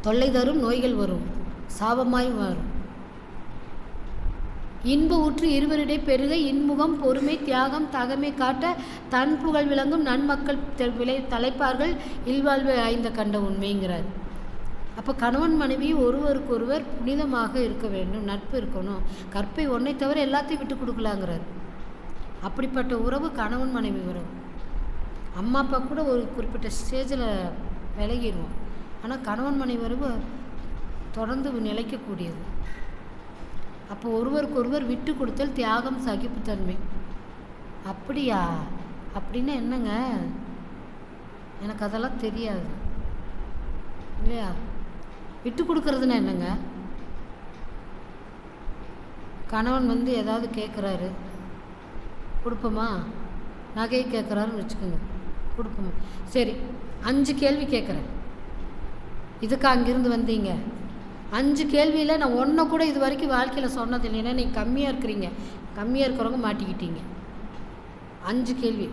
தொல்லை தரும் நோய்கள் வரும், சாபமாய் வரும். இன்ப ஊற்று இருவரிடையே பெருக இன்முகம் பொறுமை தியாகம் தகமை காட்ட தன் புகழ் விளங்கும் நன்மக்கள் தலைப்பார்கள் இல்வாழ்வு ஆய்ந்த கண்ட உண்மைங்கிறார். அப்போ கணவன் மனைவி ஒருவருக்கொருவர் புனிதமாக இருக்க வேண்டும், நட்பு இருக்கணும். கற்பை ஒன்றை தவிர எல்லாத்தையும் விட்டு கொடுக்கலாங்கிறார். அப்படிப்பட்ட உறவு கணவன் மனைவி உறவு. அம்மா அப்பா கூட ஒரு குறிப்பிட்ட ஸ்டேஜில் விலகிடுவோம், ஆனால் கணவன் மனைவி உறவு தொடர்ந்து நிலைக்கக்கூடியது. அப்போ ஒருவருக்கொருவர் விட்டு கொடுத்தல் தியாகம் சகிப்புத்தன்மை. அப்படியா? அப்படின்னா என்னங்க? எனக்கு அதெல்லாம் தெரியாது இல்லையா? விட்டு கொடுக்கறதுன்னா என்னங்க? கணவன் ஏதாவது கேட்குறாரு, கொடுப்போமா? நகையை கேட்குறாருன்னு வச்சுக்கோங்க, கொடுப்போமா? சரி, 5 கேள்வி கேட்குறேன். இதுக்கு அங்கிருந்து வந்தீங்க. 5 கேள்வியில் நான் ஒன்றை கூட இது வரைக்கும் வாழ்க்கையில் சொன்னது இல்லைன்னா நீங்கள் கம்மியாக இருக்கிறீங்க. கம்மியாக இருக்கிறவங்க மாட்டிக்கிட்டீங்க. 5 கேள்வி.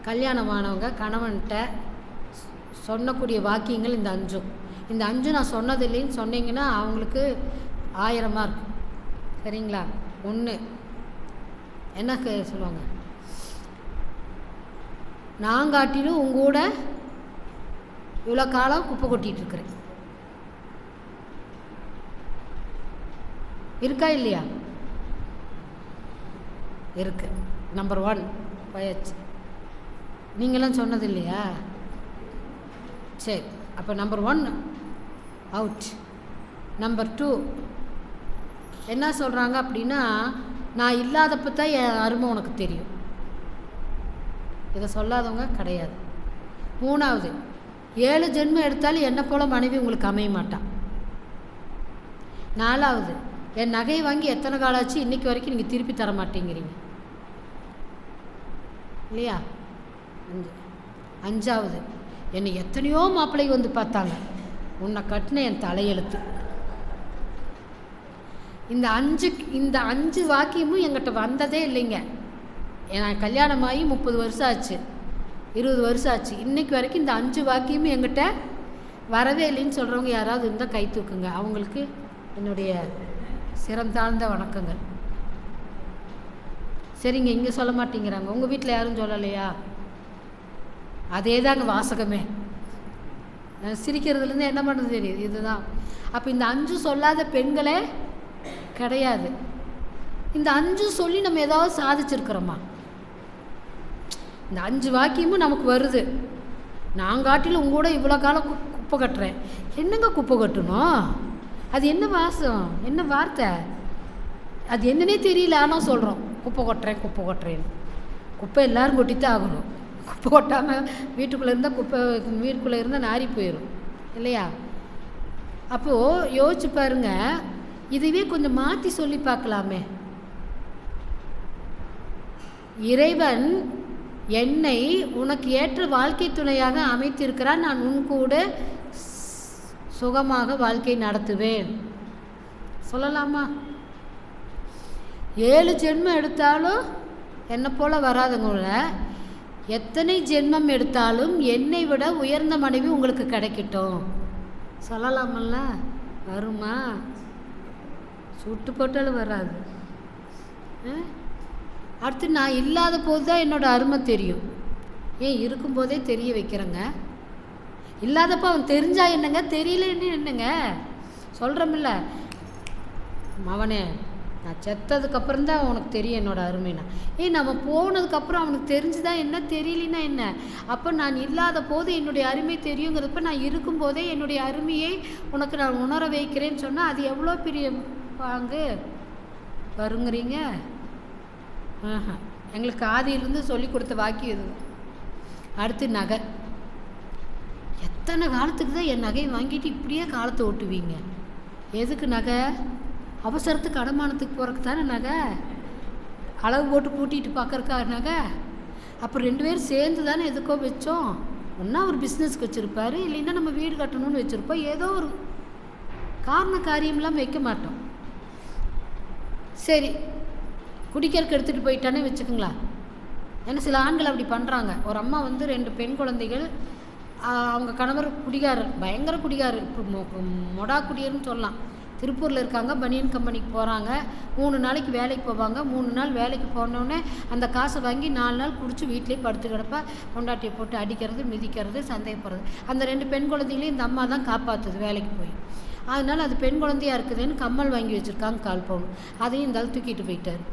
கல்யாணமானவங்க கணவன்கிட்ட சொன்னக்கூடிய வாக்கியங்கள் இந்த 5. இந்த 5 நான் சொன்னது இல்லைன்னு சொன்னீங்கன்னா அவங்களுக்கு 1000 மார்க். சரிங்களா? 1 என்ன சொல்லுவாங்க? நான் காட்டிலும் உங்கூட இவ்வளோ காலம் குப்பை கொட்டிகிட்டு இருக்கிறேன். இருக்கா இல்லையா? இருக்கு. நம்பர் 1 போயாச்சு. நீங்களாம் சொன்னது இல்லையா? சரி, அப்போ நம்பர் 1 அவுட். நம்பர் 2 என்ன சொல்கிறாங்க அப்படின்னா, நான் இல்லாதப்போ தான் என் அருமை உனக்கு தெரியும். இதை சொல்லாதவங்க கிடையாது. 3வது, 7 ஜென்மம் எடுத்தாலும் என்னை போல மனைவி உங்களுக்கு அமைய மாட்டான். 4வது, என் நகையை வாங்கி எத்தனை காலாச்சு இன்றைக்கி வரைக்கும் நீங்கள் திருப்பி தர மாட்டேங்கிறீங்க இல்லையா? 5வது, என்னை எத்தனையோ மாப்பிள்ளை வந்து பார்த்தாங்க, உன்னை கட்டின என் தலையெழுத்து. இந்த 5 வாக்கியமும் எங்கிட்ட வந்ததே இல்லைங்க. நான் கல்யாணமாகி 30 வருஷம் ஆச்சு, 20 வருஷம் ஆச்சு. இன்றைக்கி வரைக்கும் இந்த 5 வாக்கியமும் எங்கிட்ட வரவே இல்லைன்னு சொல்கிறவங்க யாராவது இருந்தால் கை தூக்குங்க. அவங்களுக்கு என்னுடைய சிறந்தாழ்ந்த வணக்கங்கள். சரிங்க, இங்கே சொல்ல மாட்டேங்கிறாங்க. உங்கள் வீட்டில் யாரும் சொல்லலையா? அதே தாங்க வாசகமே. சிரிக்கிறதுலேருந்து என்ன பண்ணுறது தெரியுது, இதுதான். அப்போ இந்த 5 சொல்லாத பெண்களே கிடையாது. இந்த 5 சொல்லி நம்ம ஏதாவது சாதிச்சிருக்கிறோமா? இந்த 5 வாக்கியமும் நமக்கு வருது. நான் காட்டிலும் உங்கூட இவ்வளோ காலம் குப்பை கட்டுறேன். என்னங்க குப்பை கட்டணும்? அது என்ன வாசம், என்ன வார்த்தை, அது என்னன்னே தெரியல. ஆனால் சொல்கிறோம் குப்பை கொட்டுறேன்னு. குப்பை எல்லோரும் கொட்டித்தான் ஆகணும். குப்பை கொட்டாமல் வீட்டுக்குள்ளே இருந்தால் வீட்டுக்குள்ளே இருந்தால் நாரி போயிடும் இல்லையா? அப்போது யோசிச்சு பாருங்க, இதுவே கொஞ்சம் மாற்றி சொல்லி பார்க்கலாமே. இறைவன் என்னை உனக்கு ஏற்ற வாழ்க்கை துணையாக அமைத்திருக்கிறான், நான் உன் கூட சுகமாக வாழ்க்கை நடத்துவேன் சொல்லலாமா? 7 ஜென்மம் எடுத்தாலும் என்னை போல் வராதவங்கள, எத்தனை ஜென்மம் எடுத்தாலும் என்னை விட உயர்ந்த மனைவி உங்களுக்கு கிடைக்கட்டும் சொல்லலாமல்ல? வருமா? சுட்டு போட்டாலும் வராது. அடுத்து, நான் இல்லாத போது தான் என்னோடய அருமை தெரியும். ஏன் இருக்கும்போதே தெரிய வைக்கிறேங்க. இல்லாதப்போ அவன் தெரிஞ்சா என்னங்க, தெரியலன்னு என்னங்க சொல்கிறோமில்ல? அவனே நான் செத்ததுக்கப்புறம் தான் உனக்கு தெரியும் என்னோடய அருமைனா. நம்ம போனதுக்கப்புறம் அவனுக்கு தெரிஞ்சுதான் என்ன, தெரியலனா என்ன? அப்போ நான் இல்லாத போது என்னுடைய அருமை தெரியுங்கிறப்ப நான் இருக்கும்போதே என்னுடைய அருமையை உனக்கு நான் உணர வைக்கிறேன்னு சொன்னால் அது எவ்வளோ பெரிய பாங்கு வருங்கிறீங்க? எங்களுக்கு ஆதியிலிருந்து சொல்லி கொடுத்த வாக்கியம் இது. அடுத்து, நகை. எத்தனை காலத்துக்கு தான் என் நகையை வாங்கிட்டு இப்படியே காலத்தை ஓட்டுவீங்க? எதுக்கு நகை? அவசரத்துக்கு அடமானத்துக்கு போகிறதுக்கு தானே நகை. அளவு போட்டு கூட்டிகிட்டு பார்க்கறக்கா நகை? அப்போ 2 பேரும் சேர்ந்து தானே எதுக்கோ வச்சோம். ஒன்றா ஒரு பிஸ்னஸ்க்கு வச்சுருப்பாரு, இல்லைன்னா நம்ம வீடு கட்டணும்னு வச்சுருப்போம். ஏதோ ஒரு காரியம்லாம் வைக்க மாட்டோம். சரி, குடிக்கிறதுக்கு எடுத்துகிட்டு போயிட்டானே வச்சுக்கோங்களா? ஏன்னா சில ஆண்கள் அப்படி பண்ணுறாங்க. ஒரு அம்மா 2 பெண் குழந்தைகள், அவங்க கணவர் குடிகாரர், பயங்கர குடிகாரர், இப்போ மொடா குடியர்னு சொல்லலாம். திருப்பூரில் இருக்காங்க, பனியன் கம்பெனிக்கு போகிறாங்க. 3 நாளைக்கு வேலைக்கு போவாங்க. 3 நாள் வேலைக்கு போனோடனே அந்த காசை வாங்கி 4 நாள் குடிச்சு வீட்டிலே படுத்து கிடப்பா. பொண்டாட்டியை போட்டு அடிக்கிறது, மிதிக்கிறது, சந்தேகப்படுறது. அந்த 2 பெண் குழந்தைகளையும் இந்த அம்மா தான் காப்பாற்றுது வேலைக்கு போய். அதனால் அது பெண் குழந்தையாக இருக்குதுன்னு கம்மல் வாங்கி வச்சுருக்காங்க, 4 பவுன். அதையும் இந்த ஆள் தூக்கிட்டு போயிட்டார்.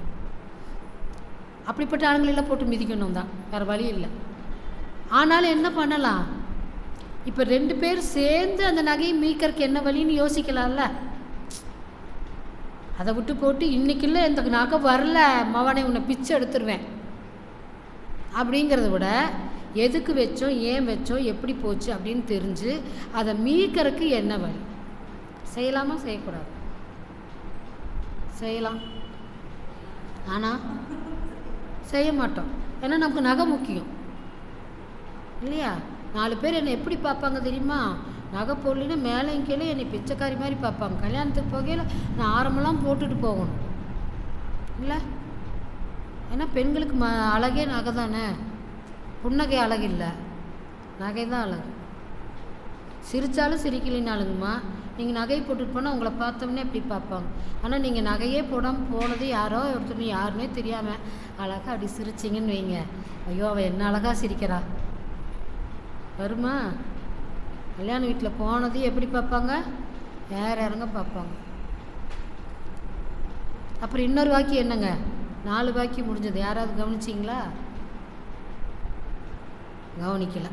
அப்படிப்பட்ட ஆளுங்களெல்லாம் போட்டு மிதிக்கணும் தான், வேறு வழி இல்லை. ஆனாலும் என்ன பண்ணலாம்? இப்போ 2 பேர் சேர்ந்து அந்த நகையை மீட்கறதுக்கு என்ன வழின்னு யோசிக்கலாம்ல. அதை விட்டு போட்டு இன்றைக்கி இல்லை இந்த நகை வரல மவனை உன்னை பிச்சை எடுத்துருவேன் அப்படிங்கிறத விட எதுக்கு வச்சோம், ஏன் வச்சோம், எப்படி போச்சு அப்படின்னு தெரிஞ்சு அதை மீட்கறதுக்கு என்ன வழி செய்யலாமா? செய்யக்கூடாது. செய்யலாம், ஆனால் செய்ய மாட்டோம். ஏன்னா நமக்கு நகை முக்கியம் இல்லையா? 4 பேர் என்னை எப்படி பார்ப்பாங்க தெரியுமா? நகை போடலின்னா மேலே கீழே என்னை பிச்சைக்காரி மாதிரி பார்ப்பாங்க. கல்யாணத்துக்கு போகையில் நான் ஆரம்பெல்லாம் போட்டுட்டு போகணும் இல்லை? ஏன்னா பெண்களுக்கு அழகே நகை தானே. புன்னகை அழகு இல்லை, நகை தான் அழகு. சிரித்தாலும் சிரிக்கலினாலுங்கம்மா, நீங்கள் நகையை போட்டுட்டு போனால் உங்களை பார்த்தோம்னே அப்படி பார்ப்பாங்க. ஆனால் நீங்கள் நகையே போடாமல் போனது யாரோ ஒருத்தர் யாருன்னே தெரியாமல் அழகாக அப்படி சிரிச்சிங்கன்னு வைங்க, ஐயோ அவள் என்ன அழகாக சிரிக்கிறா வருமா? கல்யாண வீட்டில் போனது எப்படி பார்ப்பாங்க? வேற இறங்க பார்ப்பாங்க. அப்புறம் இன்னொரு வாக்கியம் என்னங்க, 4 வாக்கியம் முடிஞ்சது. யாராவது கவனிச்சிங்களா? கவனிக்கல.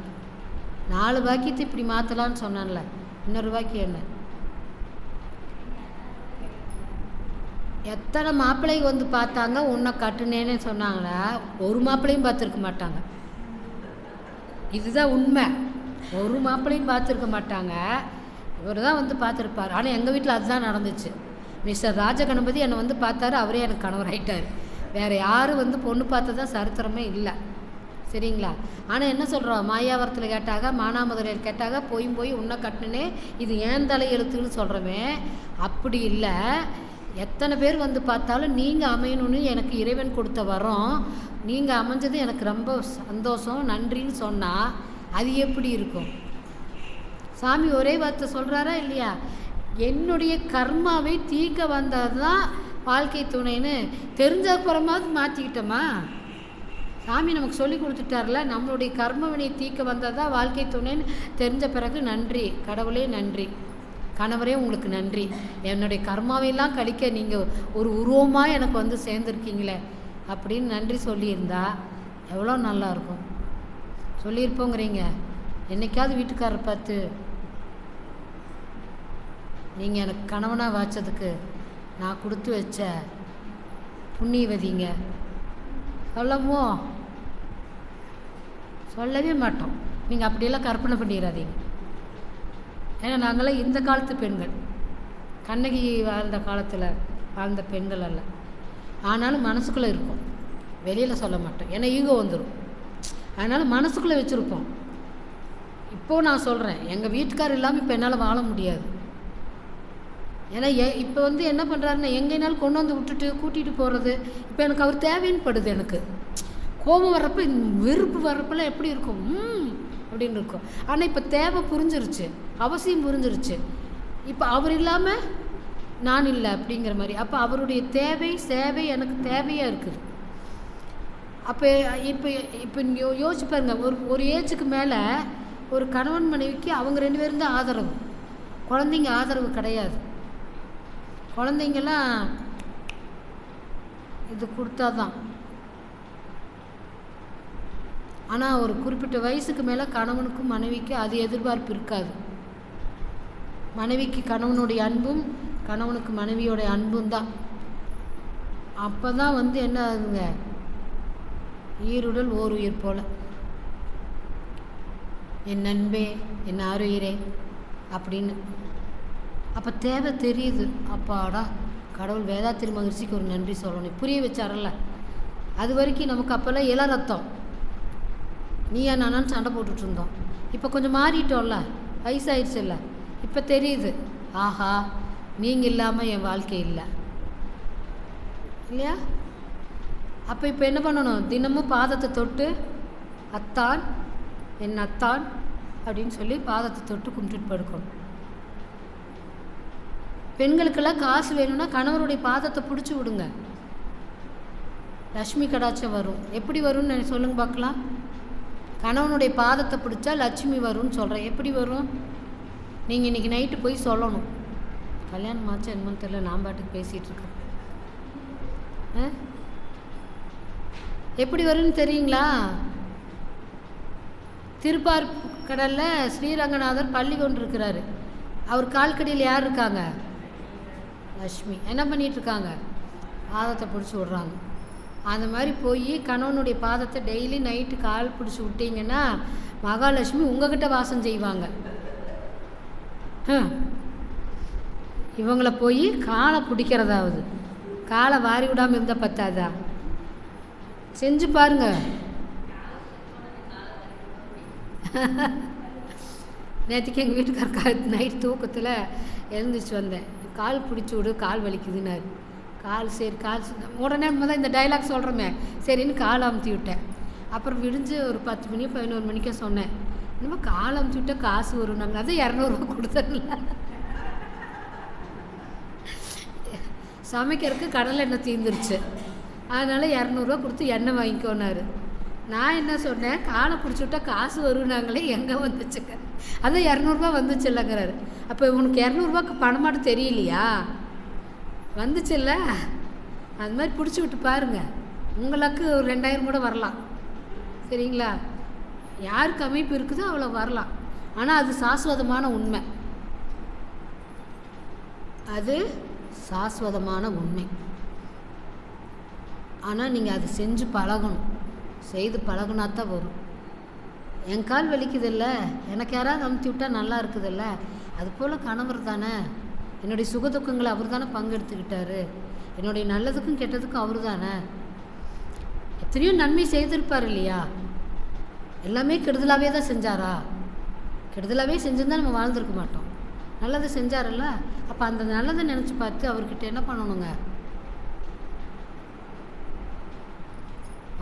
4 வாக்கியத்தை இப்படி மாற்றலான்னு சொன்னான்ல. இன்னொரு வாக்கியம் என்ன? எத்தனை மாப்பிள்ளைங்க வந்து பார்த்தாங்க உன்னை கட்டுனேன்னு சொன்னாங்களா? ஒரு மாப்பிள்ளையும் பார்த்துருக்க மாட்டாங்க. இதுதான் உண்மை. ஒரு மாப்பிள்ளையும் பார்த்துருக்க மாட்டாங்க. இவர் தான் வந்து பார்த்துருப்பார். ஆனால் எங்கள் வீட்டில் அதுதான் நடந்துச்சு. மிஸ்டர் ராஜகணபதி என்னை வந்து பார்த்தாரு, அவரே எனக்கு கணவர் ஆகிட்டார். வேறு யாரும் வந்து பொண்ணு பார்த்ததா சரித்திரமே இல்லை. சரிங்களா? ஆனால் என்ன சொல்கிறோம், மாயாவரத்தில் கேட்டாங்க, மானாமதுரையில் கேட்டாங்க, போய் உன்னை கட்டினே இது ஏன் தலை எழுத்துன்னு சொல்கிறோமே. அப்படி இல்லை. எத்தனை பேர் வந்து பார்த்தாலும் நீங்கள் அமையணும்னு எனக்கு இறைவன் கொடுத்த வரோம். நீங்கள் அமைஞ்சது எனக்கு ரொம்ப சந்தோஷம், நன்றின்னு சொன்னால் அது எப்படி இருக்கும்? சாமி ஒரே வார்த்தை சொல்கிறாரா இல்லையா? என்னுடைய கர்மாவை தீர்க்க வந்தது தான் வாழ்க்கை துணைன்னு தெரிஞ்சப்புறமாவது மாற்றிக்கிட்டோமா? சாமி நமக்கு சொல்லி கொடுத்துட்டார்ல, நம்மளுடைய கர்மவினை தீர்க்க வந்தது தான் வாழ்க்கை துணைன்னு தெரிஞ்ச பிறகு நன்றி கடவுளே, நன்றி கணவரே, உங்களுக்கு நன்றி. என்னுடைய கர்மாவையெல்லாம் கழிக்க நீங்கள் ஒரு உருவமாக எனக்கு வந்து சேர்ந்துருக்கீங்களே அப்படின்னு நன்றி சொல்லியிருந்தா எவ்வளோ நல்லாயிருக்கும். சொல்லியிருப்போங்கிறீங்க. என்னைக்காவது வீட்டுக்காரர் பார்த்து நீங்கள் எனக்கு கணவனாக வாச்சதுக்கு நான் கொடுத்து வச்ச புண்ணியவதிங்க சொல்லவோ? சொல்லவே மாட்டோம். நீங்கள் அப்படியெல்லாம் கற்பனை பண்ணிடாதீங்க. ஏன்னா நாங்களாம் இந்த காலத்து பெண்கள், கண்ணகி வாழ்ந்த காலத்தில் வாழ்ந்த பெண்கள் அல்ல. ஆனாலும் மனசுக்குள்ளே இருக்கும், வெளியில் சொல்ல மாட்டோம். ஏன்னா ஈகோ வந்துடும். அதனால் மனசுக்குள்ளே வச்சுருப்போம். இப்போது நான் சொல்கிறேன், எங்கள் வீட்டுக்காரர் இல்லாமல் இப்போ என்னால் வாழ முடியாது. ஏன்னா இப்போ வந்து என்ன பண்ணுறாருன்னா, எங்கேனாலும் கொண்டு வந்து விட்டுட்டு கூட்டிகிட்டு போகிறது. இப்போ எனக்கு அவர் தேவைன்னு படுது. எனக்கு கோபம் வர்றப்ப, வெறுப்பு வர்றப்பெல்லாம் எப்படி இருக்கும் அப்படின்னு இருக்கும். ஆனால் இப்போ தேவை புரிஞ்சிருச்சு, அவசியம் புரிஞ்சிருச்சு. இப்போ அவர் இல்லாமல் நான் இல்லை அப்படிங்கிற மாதிரி. அப்போ அவருடைய தேவை சேவை எனக்கு தேவையாக இருக்குது. அப்போ இப்போ இப்போ யோசிச்சு பாருங்கள், ஒரு ஏஜுக்கு மேலே ஒரு கணவன் மனைவிக்கு அவங்க 2 பேரும் தான் ஆதரவு. குழந்தைங்க ஆதரவு கிடையாது. குழந்தைங்கெல்லாம் இது கொடுத்தா தான். ஆனால் ஒரு குறிப்பிட்ட வயசுக்கு மேலே கணவனுக்கும் மனைவிக்கும் அது எதிர்பார்ப்பு இருக்காது. மனைவிக்கு கணவனுடைய அன்பும் கணவனுக்கு மனைவியோடைய அன்பும் தான். அப்போ தான் வந்து என்ன ஆகுதுங்க, ஈருடல் ஓர் உயிர் போல. என் நண்பே, என் ஆருயிரே அப்படின்னு. அப்போ தேவை தெரியுது. அப்பாடா, கடவுள் வேதாத்திரி மகிழ்ச்சிக்கு ஒரு நன்றி சொல்லணும் புரிய வச்சாரல்ல. அது வரைக்கும் நமக்கு அப்போல்லாம் இள ரத்தம், நீயா நானான்னு சண்டை போட்டுட்டு இருந்தோம். இப்போ கொஞ்சம் மாறிட்டோம்ல, வயசாயிடுச்சுல்ல. இப்போ தெரியுது, ஆஹா நீங்கள் இல்லாமல் என் வாழ்க்கை இல்லை இல்லையா? அப்போ இப்போ என்ன பண்ணணும், தினமும் பாதத்தை தொட்டு அத்தான் என் அத்தான் அப்படின்னு சொல்லி பாதத்தை தொட்டு கும்பிட்டுட்டு படுக்கணும். பெண்களுக்கெல்லாம் காசு வேணும்னா கணவருடைய பாதத்தை பிடிச்சி விடுங்க, லட்சுமி கடாட்சம் வரும். எப்படி வரும்னு சொல்லுங்க பார்க்கலாம். கணவனுடைய பாதத்தை பிடிச்சா லட்சுமி வரும்னு சொல்கிறேன். எப்படி வரும்? நீங்கள் இன்றைக்கி நைட்டு போய் சொல்லணும். கல்யாணம் ஆச்சு என்னன்னு தெரியல, நான் பாட்டுக்கு பேசிகிட்டு இருக்கேன். எப்படி வரும்னு தெரியுங்களா? திருப்பார்கடலில் ஸ்ரீரங்கநாதர் பள்ளி கொண்டு இருக்கிறாரு. அவர் கால்கடியில் யார் இருக்காங்க? லக்ஷ்மி. என்ன பண்ணிகிட்ருக்காங்க? பாதத்தை பிடிச்சி விட்றாங்க. அந்த மாதிரி போய் கணவனுடைய பாதத்தை டெய்லி நைட்டு கால் பிடிச்சி விட்டீங்கன்னா மகாலட்சுமி உங்ககிட்ட வாசம் செய்வாங்க. இவங்களை போய் காலை பிடிக்கிறதாவது, காலை வாரி விடாமல் இருந்தால் பத்தாதா? செஞ்சு பாருங்க. நேற்றுக்கு எங்கள் வீட்டுக்கார நைட் தூக்கத்தில் எழுந்திரிச்சு வந்தேன். கால் பிடிச்சி விடு, கால் வலிக்குதுன்னாரு. சரி கால் உடனே தான் இந்த டைலாக் சொல்கிறோமே சரின்னு கால் அமுத்தி விட்டேன். அப்புறம் விடிஞ்சு ஒரு 10 மணி 11 மணிக்கே சொன்னேன், இன்னும் கால் அமுத்தி விட்டால் காசு வரும். நாங்கள் அதை 200 ரூபா கொடுத்ததில்ல. சமைக்கிறதுக்கு கடலை எண்ணெய் தீர்ந்துருச்சு, அதனால் 200 ரூபா கொடுத்து எண்ணெய் வாங்கிக்கோனாரு. நான் என்ன சொன்னேன், காலை பிடிச்சி விட்டா காசு வரும்னாங்களே, எங்கே வந்துச்சுங்க? அதான் 200 ரூபா வந்துச்சு இல்லைங்கிறாரு. அப்போ உனக்கு 200 ரூபாய்க்கு பணமாட்டு தெரியலையா? வந்துச்சு இல்லை? அது மாதிரி பிடிச்சி விட்டு பாருங்கள், உங்களுக்கு ஒரு 2000 கூட வரலாம். சரிங்களா? யாருக்கு அமைப்பு இருக்குதோ அவ்வளோ வரலாம். ஆனால் அது சாஸ்வதமான உண்மை, அது சாஸ்வதமான உண்மை. ஆனால் நீங்கள் அது செஞ்சு பழகணும், செய்து பழகுனா தான் வரும். என் கால் வலிக்குதில்ல, எனக்கு யாராவது அமுத்தி விட்டால் நல்லா இருக்குதில்ல, அதுபோல் கணவர் தானே, என்னுடைய சுகதுக்கங்களை அவர் தானே பங்கெடுத்துக்கிட்டாரு, என்னுடைய நல்லதுக்கும் கெட்டதுக்கும் அவர் தானே. எத்தனையோ நன்மை செய்திருப்பார் இல்லையா? எல்லாமே கெடுதலாகவே தான் செஞ்சாரா? கெடுதலாகவே செஞ்சிருந்தால் நம்ம வாழ்ந்துருக்க மாட்டோம். நல்லது செஞ்சார்ல, அப்போ அந்த நல்லதை நினச்சி பார்த்து அவர்கிட்ட என்ன பண்ணணுங்க?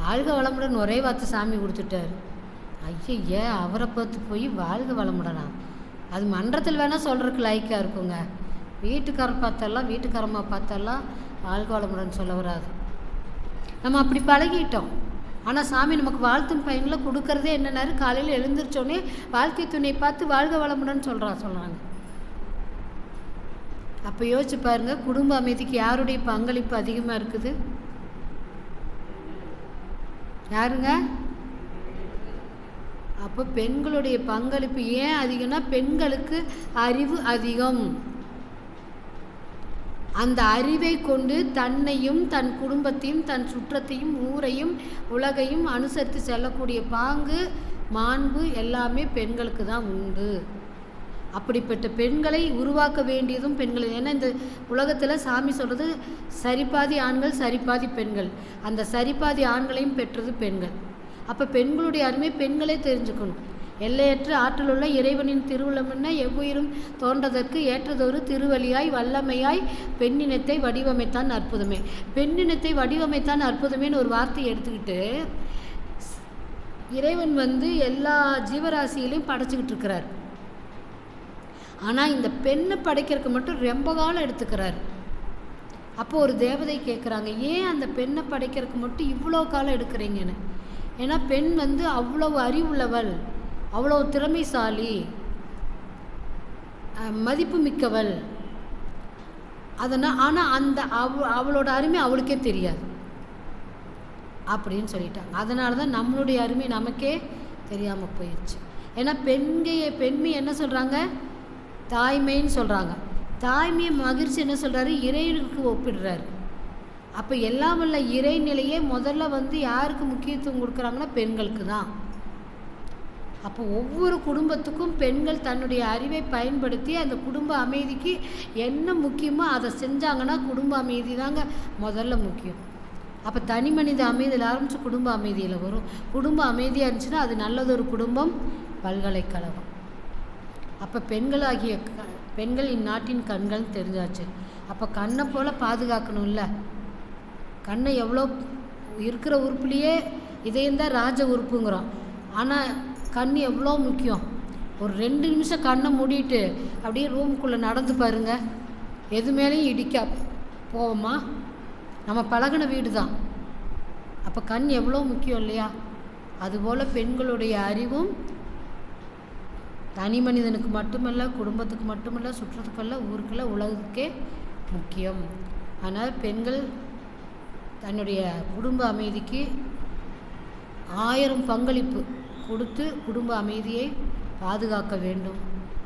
வாழ்க வளமுடன் ஒரே வார்த்தை சாமி கொடுத்துட்டாரு. ஐயே, அவரை பார்த்து போய் வாழ்க வளமுடனா? அது மன்றத்தில் வேணால் சொல்கிறதுக்கு லைக்காக இருக்குங்க. வீட்டுக்காரர் பார்த்தெல்லாம், வீட்டுக்காரம்மா பார்த்தெல்லாம் வாழ்க வளமுடன் சொல்ல வராது. நம்ம அப்படி பழகிட்டோம். ஆனால் சாமி நமக்கு வாழ்த்தும் பயனில் கொடுக்கறதே என்னென்னாரு, காலையில் எழுந்திரிச்சோடனே வாழ்க்கை துணை பார்த்து வாழ்க வளமுடன் சொல்கிறாங்க. அப்போ யோசிச்சு பாருங்கள், குடும்ப அமைதிக்கு யாருடைய பங்களிப்பு அதிகமாக இருக்குது? யாருங்க? அப்போ பெண்களுடைய பங்களிப்பு ஏன் அதிகம்னா, பெண்களுக்கு அறிவு அதிகம். அந்த அறிவை கொண்டு தன்னையும் தன் குடும்பத்தையும் தன் சுற்றத்தையும் ஊரையும் உலகையும் அனுசரித்து செல்லக்கூடிய பாங்கு மாண்பு எல்லாமே பெண்களுக்கு தான் உண்டு. அப்படிப்பட்ட பெண்களை உருவாக்க வேண்டியதும் பெண்கள். ஏன்னா இந்த உலகத்தில் சாமி சொல்கிறது சரிபாதி ஆண்கள் சரிபாதி பெண்கள். அந்த சரிபாதி ஆண்களையும் பெற்றது பெண்கள். அப்போ பெண்களுடைய அருமை பெண்களே தெரிஞ்சுக்கணும். எல்லையற்ற ஆற்றலுள்ள இறைவனின் திருவுளமென்ன எவ்வுயிரும் தோன்றதற்கு ஏற்றதொரு திருவழியாய் வல்லமையாய் பெண்ணினத்தை வடிவமைத்தான் அற்புதமே. பெண்ணினத்தை வடிவமைத்தான் அற்புதமேன்னு ஒரு வார்த்தையை எடுத்துக்கிட்டு இறைவன் எல்லா ஜீவராசிகளையும் படைச்சிக்கிட்டு இருக்கிறார். ஆனால் இந்த பெண்ணை படைக்கிறதுக்கு மட்டும் ரொம்ப காலம் எடுத்துக்கிறார். அப்போ ஒரு தேவதை கேட்குறாங்க, ஏன் அந்த பெண்ணை படைக்கிறதுக்கு மட்டும் இவ்வளோ காலம் எடுக்கிறீங்கன்னு. ஏன்னா பெண் அவ்வளவு அறிவுள்ளவள், அவ்வளோ திறமைசாலி, மதிப்பு மிக்கவள். அதனால் ஆனால் அந்த அவளோட அருமை அவளுக்கே தெரியாது அப்படின்னு சொல்லிட்டாங்க. அதனால தான் நம்மளுடைய அருமை நமக்கே தெரியாமல் போயிடுச்சு. ஏன்னா பெண்மை என்ன சொல்கிறாங்க? தாய்மைன்னு சொல்கிறாங்க. தாய்மையை மகிழ்ச்சி என்ன சொல்கிறாரு? இறைவனுக்கு ஒப்பிடுறாரு. அப்போ எல்லாம் உள்ள இறைநிலையே முதல்ல யாருக்கு முக்கியத்துவம் கொடுக்குறாங்கன்னா பெண்களுக்கு தான். அப்போ ஒவ்வொரு குடும்பத்துக்கும் பெண்கள் தன்னுடைய அறிவை பயன்படுத்தி அந்த குடும்ப அமைதிக்கு என்ன முக்கியமோ அதை செஞ்சாங்கன்னா குடும்ப அமைதி தாங்க முதல்ல முக்கியம். அப்போ தனி மனித அமைதியில் ஆரம்பித்து குடும்ப அமைதியில் வரும். குடும்ப அமைதியாக இருந்துச்சுன்னா அது நல்லதொரு குடும்பம் பல்கலைக்கழகம். அப்போ பெண்கள் இந்நாட்டின் கண்கள் தெரிஞ்சாச்சு. அப்போ கண்ணை போல் பாதுகாக்கணும்ல. கண்ணை எவ்வளோ இருக்கிற உறுப்புலேயே இதயம்தான் ராஜ உறுப்புங்கிறோம். ஆனால் கண் எவ்வளோ முக்கியம். ஒரு 2 நிமிஷம் கண்ணை மூடிட்டு அப்படியே ரூமுக்குள்ளே நடந்து பாருங்க, எது மேலேயும் இடிக்க போவோமா? நம்ம பழகின வீடு தான். அப்போ கண் எவ்வளோ முக்கியம் இல்லையா? அதுபோல் பெண்களுடைய அறிவும் தனி மனிதனுக்கு மட்டுமல்ல, குடும்பத்துக்கு மட்டுமல்ல, சுற்றத்துக்கல்ல, ஊருக்கல்ல, உலகத்துக்கே முக்கியம். அதனால் பெண்கள் தன்னுடைய குடும்ப அமைதிக்கு 1000 பங்களிப்பு கொடுத்து குடும்ப அமைதியை பாதுகாக்க வேண்டும்.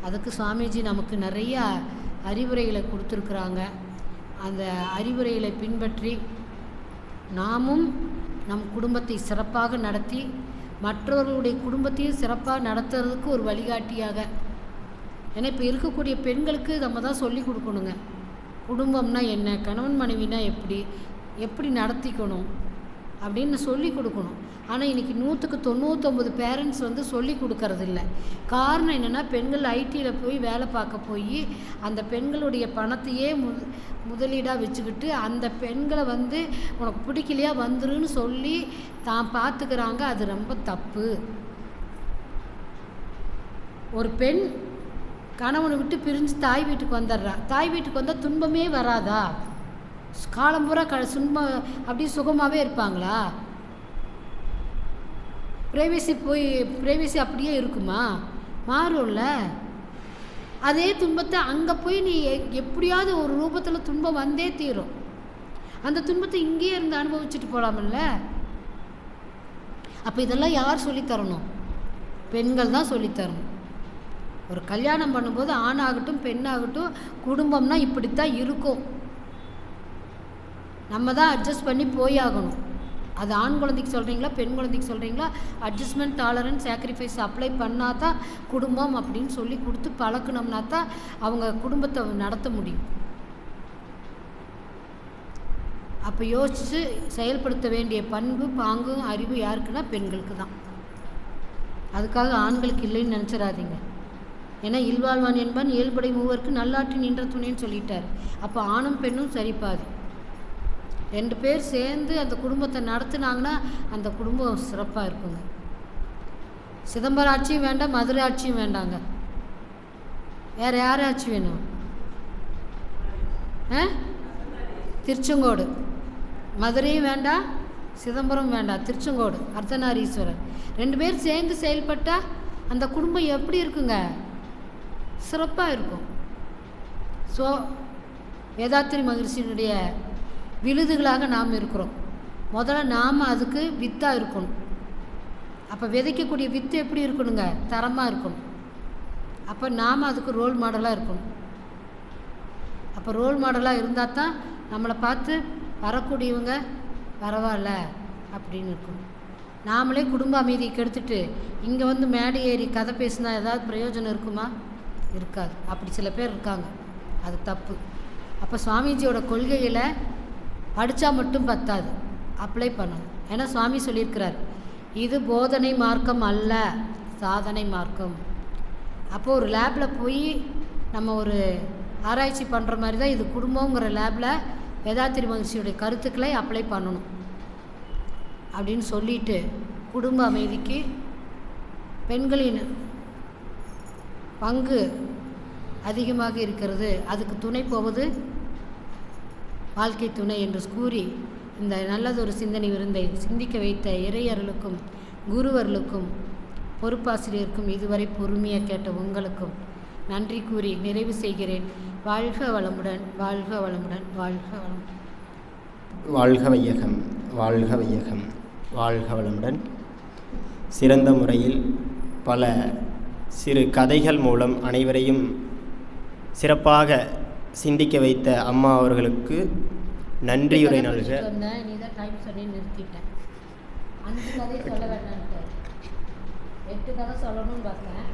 அதுக்கு சுவாமிஜி நமக்கு நிறைய அறிவுரைகளை கொடுத்துருக்குறாங்க. அந்த அறிவுரைகளை பின்பற்றி நாமும் நம் குடும்பத்தை சிறப்பாக நடத்தி மற்றவர்களுடைய குடும்பத்தையும் சிறப்பாக நடத்துறதுக்கு ஒரு வழிகாட்டியாக. ஏன்னா இப்போ இருக்கக்கூடிய பெண்களுக்கு நம்ம தான் சொல்லி கொடுக்கணுங்க. குடும்பம்னா என்ன, கணவன் மனைவினா எப்படி நடத்திக்கணும் அப்படின்னு சொல்லி கொடுக்கணும். ஆனால் இன்றைக்கி 100க்கு 99 பேரண்ட்ஸ் சொல்லி கொடுக்கறதில்ல. காரணம் என்னென்னா, பெண்கள் ஐடியில் போய் வேலை பார்க்க போய் அந்த பெண்களுடைய பணத்தையே முதலீடாக வச்சுக்கிட்டு அந்த பெண்களை உனக்கு பிடிக்கலையா வந்துருன்னு சொல்லி தான் பார்த்துக்கிறாங்க. அது ரொம்ப தப்பு. ஒரு பெண் கணவனை விட்டு பிரிஞ்சு தாய் வீட்டுக்கு வந்துடுறா. தாய் வீட்டுக்கு வந்தால் துன்பமே வராதா? காலம் பூரா அப்படியே சுகமாகவே இருப்பாங்களா? ப்ரைவேசி அப்படியே இருக்குமா? மாறும்ல. அதே துன்பத்தை அங்கே போய் நீ எப்படியாவது ஒரு ரூபத்தில் துன்பம் வந்தே தீரும். அந்த துன்பத்தை இங்கேயே இருந்து அனுபவிச்சுட்டு போகலாமில்ல. அப்போ இதெல்லாம் யார் சொல்லித்தரணும்? பெண்கள் தான் சொல்லித்தரணும். ஒரு கல்யாணம் பண்ணும்போது ஆணாகட்டும் பெண்ணாகட்டும் குடும்பம்னா இப்படித்தான் இருக்கும். நம்ம தான் அட்ஜஸ்ட் பண்ணி போயாகணும். அது ஆண் குழந்தைக்கு சொல்கிறீங்களா பெண் குழந்தைக்கு சொல்கிறீங்களா, அட்ஜஸ்ட்மெண்ட், டாலரன்ஸ், சாக்ரிஃபைஸ் அப்ளை பண்ணால் தான் குடும்பம் அப்படின்னு சொல்லி கொடுத்து பழக்கணும்னா தான் அவங்க குடும்பத்தை நடத்த முடியும். அப்போ யோசித்து செயல்படுத்த வேண்டிய பண்பு, பாங்கு, அறிவு யாருக்குன்னா பெண்களுக்கு தான். அதுக்காக ஆண்களுக்கு இல்லைன்னு நினச்சிடாதீங்க. ஏன்னா இல்வாழ்வான் என்பான் இயல்படை மூவருக்கு நல்லாற்றி நின்ற துணைன்னு சொல்லிட்டார். அப்போ ஆணும் பெண்ணும் சரிப்பாது. 2 பேர் சேர்ந்து அந்த குடும்பத்தை நடத்துனாங்கன்னா அந்த குடும்பம் சிறப்பாக இருக்குங்க. சிதம்பரம் ஆட்சியும் வேண்டாம், மதுரை ஆட்சியும் வேண்டாங்க. வேறு யார் ஆட்சி வேணும்? திருச்செங்கோடு. மதுரையும் வேண்டாம், சிதம்பரம் வேண்டாம், திருச்செங்கோடு அர்த்தநாரீஸ்வரர் 2 பேர் சேர்ந்து செயல்பட்டால் அந்த குடும்பம் எப்படி இருக்குங்க? சிறப்பாக இருக்கும். ஸோ வேதாத்திரி மகிழ்ச்சியினுடைய விழுதுகளாக நாம் இருக்கிறோம். முதல்ல நாம் அதுக்கு வித்தாக இருக்கணும். அப்போ விதைக்கக்கூடிய வித்து எப்படி இருக்கணுங்க? தரமாக இருக்கணும். அப்போ நாம் அதுக்கு ரோல் மாடலாக இருக்கணும். அப்போ ரோல் மாடலாக இருந்தால் தான் நம்மளை பார்த்து வரக்கூடியவங்க பரவாயில்ல அப்படின்னு இருக்கணும். நாமளே குடும்ப அமைதியை கெடுத்துட்டு இங்கே மேடை ஏறி கதை பேசினா ஏதாவது பிரயோஜனம் இருக்குமா? இருக்காது. அப்படி சில பேர் இருக்காங்க. அது தப்பு. அப்போ சுவாமிஜியோட கொள்கையில் படித்தா மட்டும் பத்தாது, அப்ளை பண்ணணும். ஏன்னா சுவாமி சொல்லியிருக்கிறார், இது போதனை மார்க்கம் அல்ல, சாதனை மார்க்கம். அப்போது ஒரு லேபில் போய் நம்ம ஒரு ஆராய்ச்சி பண்ணுற மாதிரி தான் இது குடும்பங்கிற லேபில் வேதாத்திரி மகிழ்ச்சியுடைய கருத்துக்களை அப்ளை பண்ணணும் அப்படின்னு சொல்லிட்டு, குடும்ப அமைதிக்கு பெண்களின் பங்கு அதிகமாக இருக்கிறது, அதுக்கு துணை போவது வாழ்க்கை துணை என்று கூறி இந்த நல்லதொரு சிந்தனை விருந்தை சிந்திக்க வைத்த இறையர்களுக்கும் குருவர்களுக்கும் பொறுப்பாசிரியருக்கும் இதுவரை பொறுமையாக கேட்ட உங்களுக்கும் நன்றி கூறி நிறைவு செய்கிறேன். வாழ்க வளமுடன், வாழ்க வளமுடன், வாழ்க வளமுடன். வாழ்க வையகம், வாழ்க வையகம், வாழ்க வளமுடன். சிறந்த முறையில் பல சிறு கதைகள் மூலம் அனைவரையும் சிறப்பாக சிந்திக்க வைத்த அம்மா அவர்களுக்கு நன்றியுரை நல்க. நீ தான் டைம் சொல்லி நிறுத்திட்டேன். 5 கதை சொல்ல வேண்டான்ட்டு 8 கதை சொல்லணும்னு பார்த்தேன்.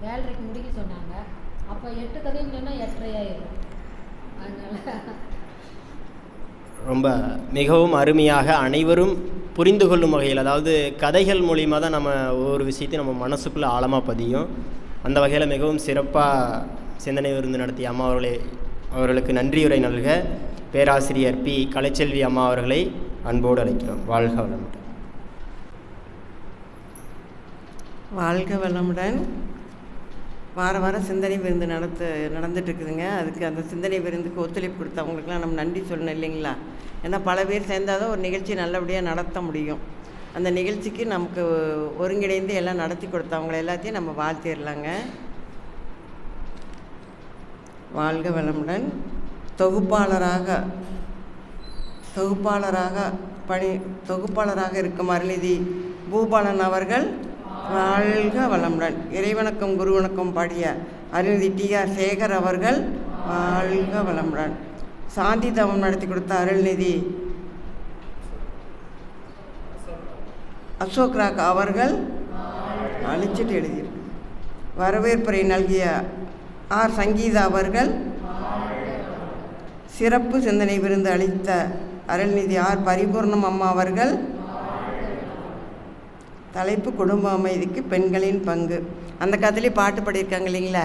7:30க்கு முடிக்க சொன்னாங்க. அப்போ 8 கதைன்னு சொன்னால் 8:30 ஆயிடும். அதனால் ரொம்ப மிகவும் அருமையாக அனைவரும் புரிந்து கொள்ளும் வகையில், அதாவது கதைகள் மூலிமா தான் நம்ம ஒவ்வொரு விஷயத்தையும் நம்ம மனசுக்குள்ளே ஆழமாக பதியும். அந்த வகையில் மிகவும் சிறப்பாக சிந்தனை விருந்து நடத்திய அம்மா அவர்களுக்கு நன்றியுரை நல்க பேராசிரியர் பி கலைச்செல்வி அம்மா அவர்களை அன்போடு அழைக்கிறோம். வாழ்க வளமுடன். வாழ்க வளமுடன். வாரம் சிந்தனை விருந்து நடந்துட்டுருக்குதுங்க. அதுக்கு அந்த சிந்தனை விருந்துக்கு ஒத்துழைப்பு கொடுத்தவங்களுக்குலாம் நம்ம நன்றி சொல்லணும் இல்லைங்களா? ஏன்னா பல பேர் சேர்ந்தால் தான் ஒரு நிகழ்ச்சி நல்லபடியாக நடத்த முடியும். அந்த நிகழ்ச்சிக்கு நமக்கு ஒருங்கிணைந்து எல்லாம் நடத்தி கொடுத்தவங்களை எல்லாத்தையும் நம்ம வாழ்த்திடலாங்க. வாழ்க வளமுடன். தொகுப்பாளராக இருக்கும் அருள்நிதி பூபாலன் அவர்கள் வாழ்க வளமுடன். இறைவணக்கம் குருவணக்கம் பாடிய அருள்நிதி TR சேகர் அவர்கள் வாழ்க வளமுடன். சாந்தி தவம் நடத்தி கொடுத்த அருள்நிதி அசோக் ராக் அவர்கள் அழிச்சிட்டு எழுதியிருக்கு. வரவேற்புரை நல்கிய R சங்கீதா அவர்கள், சிறப்பு சிந்தனை விருந்து அளித்த அருள்நிதி R பரிபூர்ணம் அம்மா அவர்கள். தலைப்பு குடும்ப அமைதிக்கு பெண்களின் பங்கு. அந்த கதையிலே பாட்டு பாடியிருக்காங்க இல்லைங்களா?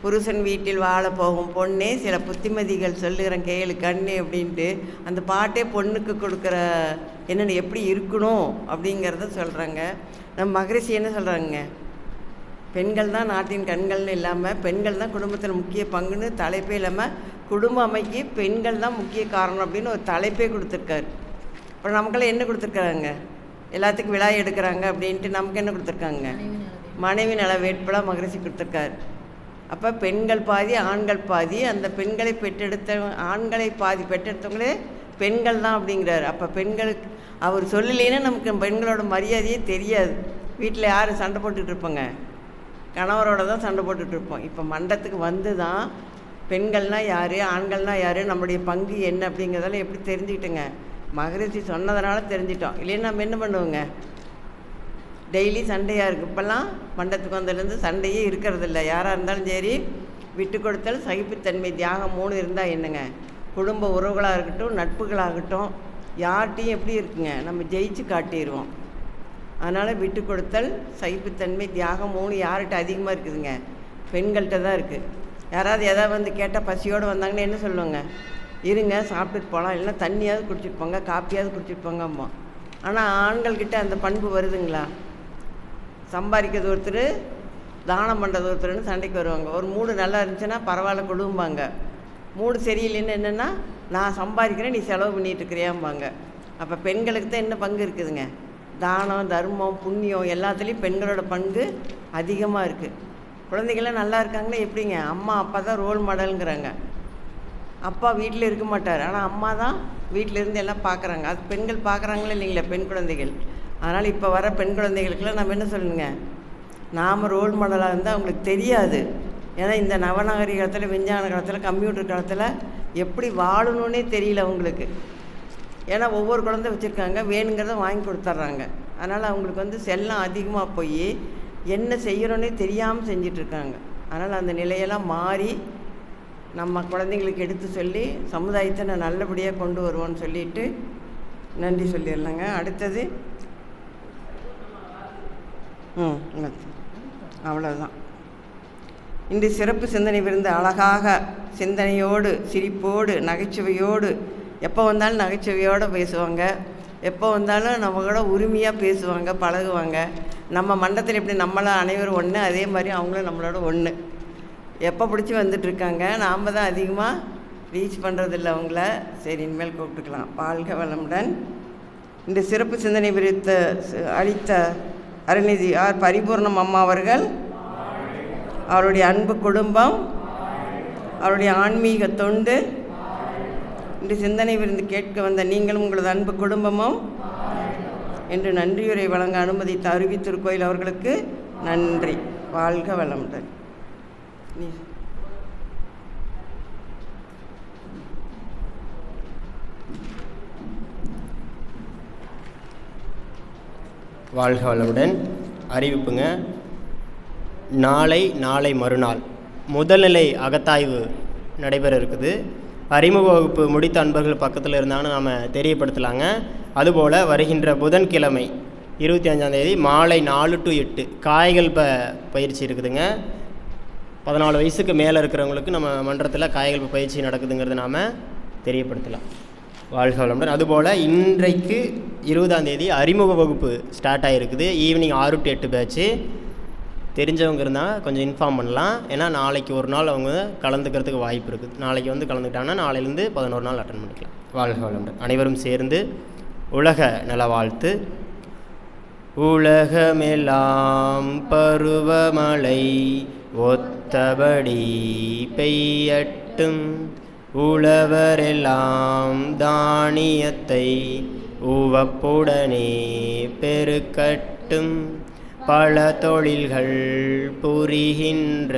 புருஷன் வீட்டில் வாழ போகும் பொண்ணே சில புத்திமதிகள் சொல்லுகிறேன் கேளு கண்ணு அப்படின்ட்டு அந்த பாட்டே பொண்ணுக்கு கொடுக்குற என்னென்ன எப்படி இருக்கணும் அப்படிங்கிறத சொல்கிறாங்க. நம்ம மகரிஷி என்ன சொல்கிறாங்க? பெண்கள் தான் நாட்டின் கண்கள்னு இல்லாமல் பெண்கள் தான் குடும்பத்தில் முக்கிய பங்குன்னு தலைப்பே இல்லாமல் குடும்ப அமைக்கு பெண்கள் தான் முக்கிய காரணம் அப்படின்னு ஒரு தலைப்பே கொடுத்துருக்காரு. அப்புறம் நமக்கெல்லாம் என்ன கொடுத்துருக்காங்க? எல்லாத்துக்கும் விழா எடுக்கிறாங்க அப்படின்ட்டு நமக்கு என்ன கொடுத்துருக்காங்க? மனைவி நல வேட்பெல்லாம் மகரிஷி கொடுத்துருக்காரு. அப்போ பெண்கள் பாதி ஆண்கள் பாதி. அந்த பெண்களை ஆண்களை பாதி பெற்றெடுத்தவங்களே பெண்கள் தான் அப்படிங்கிறாரு. அப்போ பெண்களுக்கு அவர் சொல்லலைன்னா நமக்கு பெண்களோட மரியாதையே தெரியாது. வீட்டில் யார் சண்டை போட்டுட்டு இருப்போங்க? கணவரோட தான் சண்டை போட்டுட்ருப்போம். இப்போ மண்டத்துக்கு வந்து தான் பெண்கள்னால் யார் ஆண்கள்னால் யார் நம்முடைய பங்கு என்ன அப்படிங்கிறதெல்லாம் எப்படி தெரிஞ்சுக்கிட்டுங்க? மகரிஷி சொன்னதுனால தெரிஞ்சிட்டோம். இல்லைன்னா நம்ம என்ன பண்ணுவோங்க? டெய்லி சண்டையாக இருக்குது. இப்போல்லாம் மண்டத்துக்கு வந்ததுலேருந்து சண்டையே இருக்கிறதில்ல. யாராக இருந்தாலும் சரி விட்டு கொடுத்தல் சகிப்புத்தன்மை தியாகம் 3 இருந்தால் என்னங்க? குடும்ப உறவுகளாக இருக்கட்டும் நட்புகளாகட்டும் யார்கிட்டையும் எப்படி இருக்குங்க? நம்ம ஜெயிச்சு காட்டிடுவோம். அதனால் விட்டு கொடுத்தல் சகிப்புத்தன்மை தியாகம் 3 யார்கிட்ட அதிகமாக இருக்குதுங்க? பெண்கள்கிட்ட தான் இருக்குது. யாராவது எதாவது வந்து கேட்டால் பசியோடு வந்தாங்கன்னா என்ன சொல்லுவாங்க? இருங்க சாப்பிட்டுட்டு போகலாம், இல்லைன்னா தண்ணியாவது குடிச்சிட்டு போங்க, காப்பியாவது குடிச்சிட்டு போங்க அம்மா. ஆனால் ஆண்கள்கிட்ட அந்த பண்பு வருதுங்களா? சம்பாதிக்கிறது ஒருத்தர், தானம் பண்ணுறது ஒருத்தர்னு சண்டைக்கு வருவாங்க. ஒரு மூடு நல்லா இருந்துச்சுன்னா பரவாயில்ல கொடும்பாங்க. மூடு சரியில்லைன்னு என்னென்னா நான் சம்பாதிக்கிறேன் நீ செலவு பண்ணிகிட்டு இருக்கிறியாம்பாங்க. அப்போ பெண்களுக்கு தான் என்ன பங்கு இருக்குதுங்க? தானம் தர்மம் புண்ணியம் எல்லாத்துலேயும் பெண்களோட பங்கு அதிகமாக இருக்குது. குழந்தைகள்லாம் நல்லா இருக்காங்களே எப்படிங்க? அம்மா அப்பா தான் ரோல் மாடலுங்கிறாங்க. அப்பா வீட்டில் இருக்க மாட்டார், ஆனால் அம்மா தான் வீட்டில் இருந்து எல்லாம் பார்க்குறாங்க. அது பெண்கள் பார்க்குறாங்களே இல்லைங்களா? பெண் குழந்தைகள். அதனால் இப்போ வர பெண் குழந்தைகளுக்கெல்லாம் நம்ம என்ன சொல்லணுங்க? நாம் ரோல் மாடலாக இருந்தால் அவங்களுக்கு தெரியாது. ஏன்னா இந்த நவநாகரிக காலத்தில் விஞ்ஞான காலத்தில் கம்ப்யூட்டர் காலத்தில் எப்படி வாழணுன்னே தெரியல அவங்களுக்கு. ஏன்னா ஒவ்வொரு குழந்தை வச்சுருக்காங்க, வேணுங்கிறத வாங்கி கொடுத்துட்றாங்க. அதனால் அவங்களுக்கு வந்து செல்லம் அதிகமாக போய் என்ன செய்கிறோன்னே தெரியாமல் செஞ்சிட்ருக்காங்க. அதனால் அந்த நிலையெல்லாம் மாறி நம்ம குழந்தைங்களுக்கு எடுத்து சொல்லி சமுதாயத்தை நான் நல்லபடியாக கொண்டு வருவோன்னு சொல்லிட்டு நன்றி சொல்லிடலாங்க. அடுத்தது அவ்வளோதான். இன்று சிறப்பு சிந்தனை விருந்து அழகாக சிந்தனையோடு சிரிப்போடு நகைச்சுவையோடு எப்போ வந்தாலும் நகைச்சுவையோடு பேசுவாங்க. எப்போ வந்தாலும் நம்ம கூட உரிமையாக பேசுவாங்க பழகுவாங்க. நம்ம மண்டத்தில் எப்படி நம்மளாம் அனைவரும் ஒன்று, அதே மாதிரி அவங்களும் நம்மளோட ஒன்று. எப்போ பிடிச்சி வந்துட்டுருக்காங்க. நாம் தான் அதிகமாக ரீச் பண்ணுறதில்ல அவங்கள. சரி இனிமேல் கூப்பிட்டுக்கலாம். வாழ்க வளமுடன். இந்த சிறப்பு சிந்தனை விருத்த அளித்த அருள்நிதி ஆர் பரிபூர்ணம் அம்மா அவர்கள், அவருடைய அன்பு குடும்பம், அவருடைய ஆன்மீக தொண்டு, இன்று சிந்தனை விருந்து கேட்க வந்த நீங்களும் உங்களது அன்பு குடும்பமும் என்று நன்றியுரை வழங்க அனுமதித்த அருவி திருக்கோயில் அவர்களுக்கு நன்றி. வாழ்க வளமுடன். வாழ்க வளமுடன். அறிவிப்புங்க. நாளை மறுநாள் முதல்நிலை அகத்தாய்வு நடைபெற இருக்குது. அறிமுக வகுப்பு முடித்த அன்பர்கள் பக்கத்தில் இருந்தாங்கன்னு நாம் தெரியப்படுத்தலாங்க. அதுபோல் வருகின்ற புதன்கிழமை 25ஆம் தேதி மாலை 4 to 8 காய்கள் பயிற்சி இருக்குதுங்க. 14 வயசுக்கு மேலே இருக்கிறவங்களுக்கு நம்ம மன்றத்தில் காய்கள் பயிற்சி நடக்குதுங்கிறத நாம் தெரியப்படுத்தலாம். வாழ்க வளமுடன். அதுபோல் இன்றைக்கு 20ஆம் தேதி அறிமுக வகுப்பு ஸ்டார்ட் ஆகிருக்குது. Evening 6 to 8 batch. தெரிஞ்சவங்க இருந்தால் கொஞ்சம் இன்ஃபார்ம் பண்ணலாம். ஏன்னா நாளைக்கு ஒரு நாள் அவங்க கலந்துக்கிறதுக்கு வாய்ப்பு இருக்குது. நாளைக்கு வந்து கலந்துக்கிட்டாங்கன்னா நாளையிலேருந்து 11 நாள் அட்டன் பண்ணிக்கலாம். வாழ்க வளமுடன். அனைவரும் சேர்ந்து உலக நல வாழ்த்து. உலகமெல்லாம் பருவமழை ஒத்தபடி பெய்யட்டும், உழவரெல்லாம் தானியத்தை உவப்புடனே பெருக்கட்டும், பல தொழில்கள் புரிகின்ற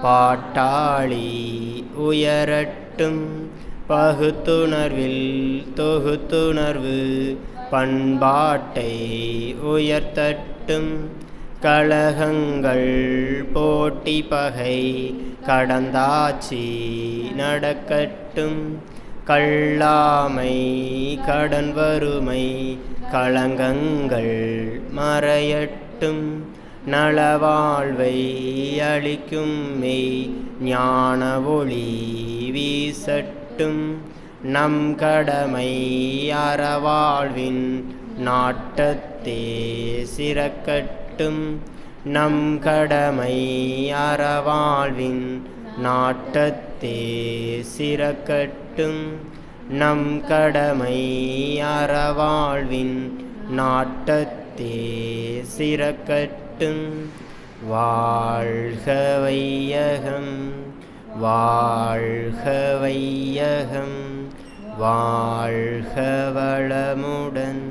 பாட்டாளி உயரட்டும், பகுத்துணர்வில் தொகுத்துணர்வு பண்பாட்டை உயர்த்தட்டும், கலகங்கள் போட்டி பகை கடந்தாட்சி நடக்கட்டும், கள்ளாமை கடன் வறுமை களங்கங்கள் மறையட்டும், நலவாழ்வை அளிக்கும் மெய் ஞான ஒளி வீசட்டும், நம் கடமை அறவாழ்வின் நாட்டத்தே சிறக்கட்டும், நம் கடமை அறவாழ்வின் நாட்டத்தே சிறக்கட்டும், நம் கடமை அறவாழ்வின் நாட்டத்தே சிறக்கட்டும். வாழ்க வையகம், வாழ்க வையகம், வாழ்க வளமுடன்.